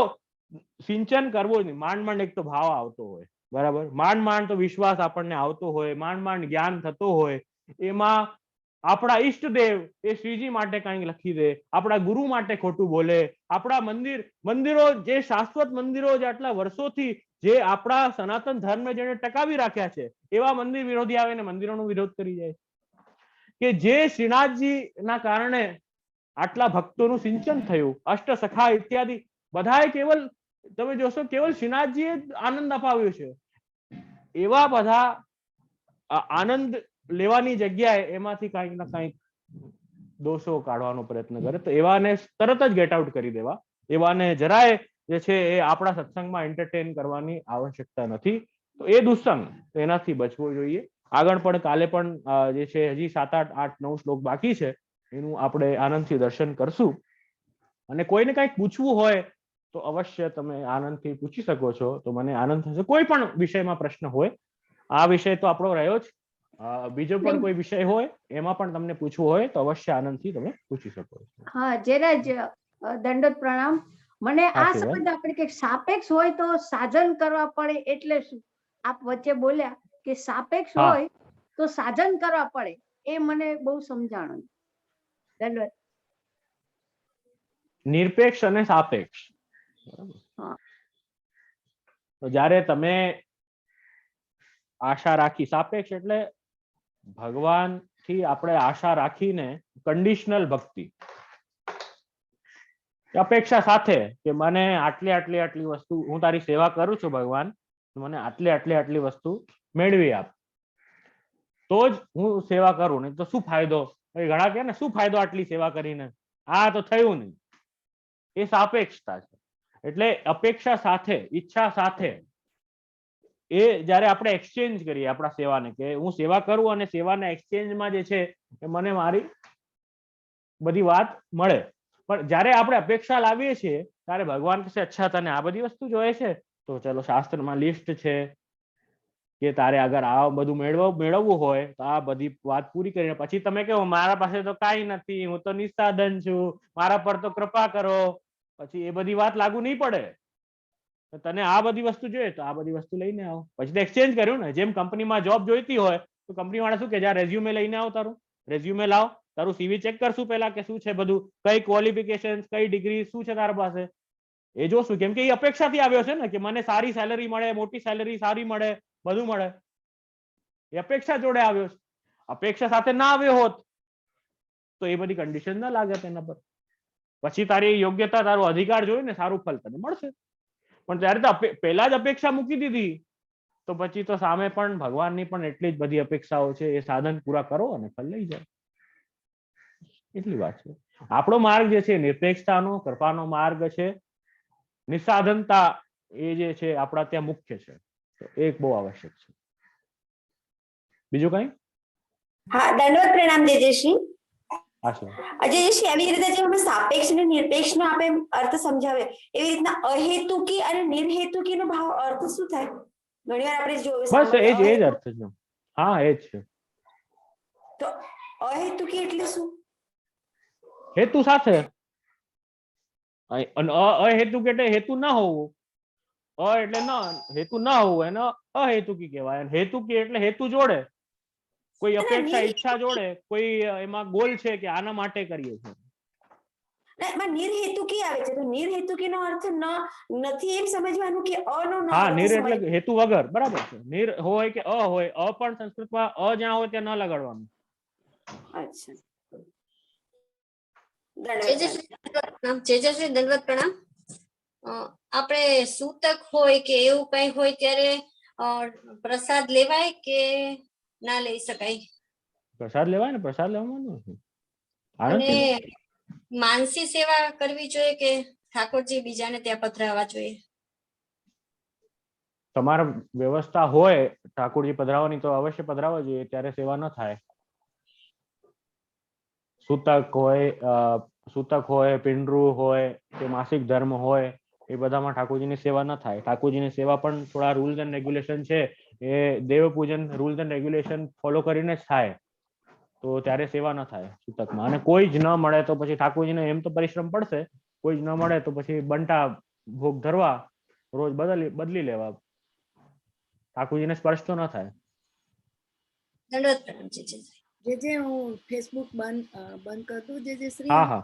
સિંચન કરવો જ નહીં. માંડ એક તો ભાવ આવતો હોય, બરાબર, માંડ તો વિશ્વાસ આપણને આવતો હોય, માંડ જ્ઞાન થતો હોય, એમાં આપણા ઈષ્ટદેવ એ શ્રીજી માટે કંઈક લખી દે, આપણા ગુરુ માટે ખોટું બોલે, આપણા મંદિરો જે શાશ્વત મંદિરો જે આટલા વર્ષોથી જે આપણા સનાતન ધર્મ જેને ટકાવી રાખ્યા છે એવા મંદિર વિરોધી આવીને મંદિરોનો વિરોધ કરી જાય કે જે શ્રીનાથજી ના કારણે આટલા ભક્તોનું સિંચન થયું, અષ્ટ સખા ઇત્યાદિ બધાએ કેવલ તમે જોશો કેવલ શ્રીનાથજીએ આનંદ અપાવ્યો છે. એવા બધા આનંદ લેવાની જગ્યાએ એમાંથી કંઈક ના કંઈક દોષો કાઢવાનો પ્રયત્ન કરે તો એવાને તરત જ ગેટ આઉટ કરી દેવા, એવાને જરાય જે છે એ આપણા સત્સંગમાં એન્ટરટેન કરવાની આવશ્યકતા નથી. તો એ દુસ્સંગ તો એનાથી બચવો જોઈએ. આગળ પણ કાલે પણ જે છે હજી 7, 8, 8, 9 શ્લોક બાકી છે, એનું આપણે આનંદથી દર્શન કરશું. અને કોઈને કંઈક પૂછવું હોય તો અવશ્ય તમે આનંદથી પૂછી શકો છો. તો મને આનંદ થશે. કોઈ પણ વિષયમાં પ્રશ્ન હોય, આ વિષય તો આપણો રહ્યો જ, બીજો પણ કોઈ વિષય હોય એમાં પણ તમને પૂછવું હોય તો અવશ્ય આનંદથી તમે પૂછી શકો છો. હા જયરાજ, દંડોત પ્રણામ. મને આ સમજ આપણે કે સાપેક્ષ હોય તો સાધન કરવા પડે એટલે શું? આપ વચ્ચે બોલ્યા કે સાપેક્ષ હોય તો સાધન કરવા પડે, એ મને બહુ સમજાણું. દંડોત. નિરપેક્ષ અને સાપેક્ષ. તો જ્યારે તમે આશા રાખી, સાપેક્ષ એટલે ભગવાન થી આપણે આશા રાખીને કન્ડિશનલ ભક્તિ, અપેક્ષા સાથે કે મને આટલી આટલી આટલી વસ્તુ, હું તારી સેવા કરું છું ભગવાન, મને આટલી આટલી આટલી વસ્તુ મેળવી આપ તો જ હું સેવા કરું, નહીં તો શું ફાયદો? ઘણા કહે ને શું ફાયદો આટલી સેવા કરીને, આ તો થયું નહીં. એ સાપેક્ષતા છે. એટલે અપેક્ષા સાથે, ઈચ્છા સાથે એ જયારે આપણે એક્સચેન્જ કરીએ આપણા સેવાને, કે હું સેવા કરું અને સેવાના એક્સચેન્જમાં જે છે એ મને મારી બધી વાત મળે. પણ જયારે આપણે અપેક્ષા લાવીએ છીએ ત્યારે ભગવાન કહે અચ્છા તને આ બધી વસ્તુ જોઈએ છે તો ચલો શાસ્ત્રમાં લિસ્ટ છે કે તારે અગર આ બધું મેળવવું હોય તો આ બધી વાત પૂરી કરીને પછી તમે કહો મારા પાસે તો કાંઈ નથી, હું તો નિસ્સાધન છું, મારા પર તો કૃપા કરો, પછી એ બધી વાત લાગુ નહીં પડે. તને આ બધી વસ્તુ જોઈએ તો આ બધી વસ્તુ લઈને આવો. પછી તો એક્સચેન્જ કર્યું ને. જેમ કંપનીમાં જોબ જોઈતી હોય તો કંપની વાળા શું કે જ્યાં રેઝ્યુમે લઈને આવો, તારું રેઝ્યુમે લાવો, તારું સીવી ચેક કરશું પેલા કે શું છે બધું, કઈ ક્વોલિફિકેશન, કઈ ડિગ્રી શું છે તારા પાસે, એ જોશું. કેમ કે એ અપેક્ષાથી આવ્યો છે ને કે મને સારી સેલરી મળે, મોટી સેલરી સારી મળે, બધું મળે. એ અપેક્ષા જોડે આવ્યો છે. અપેક્ષા સાથે ના આવ્યો હોત તો એ બધી કન્ડિશન ના લાગે તેના પર. પછી તારી યોગ્યતા, તારો અધિકાર જોઈ ને સારું ફળ તને મળશે. પણ ત્યારે તો પહેલા જ અપેક્ષા મૂકી દીધી તો પછી તો સામે પણ ભગવાનની પણ એટલી જ બધી અપેક્ષાઓ છે. એ સાધન પૂરા કરો અને ફળ લઈ જાય, એટલી વાત છે. આપણો માર્ગ જે છે નિરપેક્ષતાનો, કૃપાનો માર્ગ છે. નિસાધનતા એ જે છે આપણા ત્યાં મુખ્ય છે, તો એક બહુ આવશ્યક છે. બીજું કઈ? હા, દંડવત પ્રણામ જયશ્રી. અજયશ્રી, આવી રીતે જે અમે સાપેક્ષ અને નિરપેક્ષ નો આપણે અર્થ સમજાવ્યો, એવી રીતના અહેતુકી અને નિર્હેતુકી નો ભાવ અર્થ શું થાય? ઘણી વાર આપણે જોયું. બસ એ જ અર્થ છે. હા, એ જ છે. તો અહેતુકી એટલે શું? હેતુ સાથે. અહેતુક એટલે હેતુ ના હોવું. એટલે હેતુ ના હોવું એને અહેતુકી કહેવાય. હેતુકી એટલે હેતુ જોડે, કોઈ અપેક્ષા, ઈચ્છા જોડે, કોઈ એમાં ગોલ છે કે આના માટે કરીએ છીએ. નિર્હેતુકી આવે છે તો નિર્હેતુકી નો અર્થ નથી એમ સમજવાનું કે અનો ન. હા, નિર એટલે હેતુ વગર, બરાબર છે. નિર હોય કે અ હોય, અ પણ સંસ્કૃતમાં અ જ્યાં હોય ત્યાં ન લગાડવાનું. અચ્છા, જયશ્રી દંડવત પ્રણામ. આપણે સૂતક હોય કે એવું કઈ હોય ત્યારે પ્રસાદ લેવાય કે ના લઈ શકાય? પ્રસાદ લેવાય ને, પ્રસાદ લેવાનું. અને માનસી સેવા કરવી જોઈએ કે ઠાકોરજી બીજાને ત્યાં પધરાવવા જોઈએ? તમારા વ્યવસ્થા હોય ઠાકોરજી પધરાવવાની તો અવશ્ય પધરાવવા જોઈએ, ત્યારે સેવા ન થાય. સૂતક હોય, પિંડરુ હોય કે માસિક ધર્મ હોય, એ બધામાં ઠાકોરજીની સેવા ન થાય. ઠાકોરજીની સેવા પણ થોડા રૂલ્સ એન્ડ રેગ્યુલેશન છે, એ દેવ પૂજન રૂલ્સ એન્ડ રેગ્યુલેશન ફોલો કરીને જ થાય. તો ત્યારે સેવા ન થાય સૂતકમાં. અને કોઈ જ ન મળે તો પછી ઠાકોરજીને એમ તો પરિશ્રમ પડશે, કોઈ જ ન મળે તો પછી બંટા ભોગ ધરવા, રોજ બદલી લેવા. ઠાકોરજીને સ્પર્શ તો ન થાય. જે હું ફેસબુક બંધ કરી દઉં જે શ્રી હા હા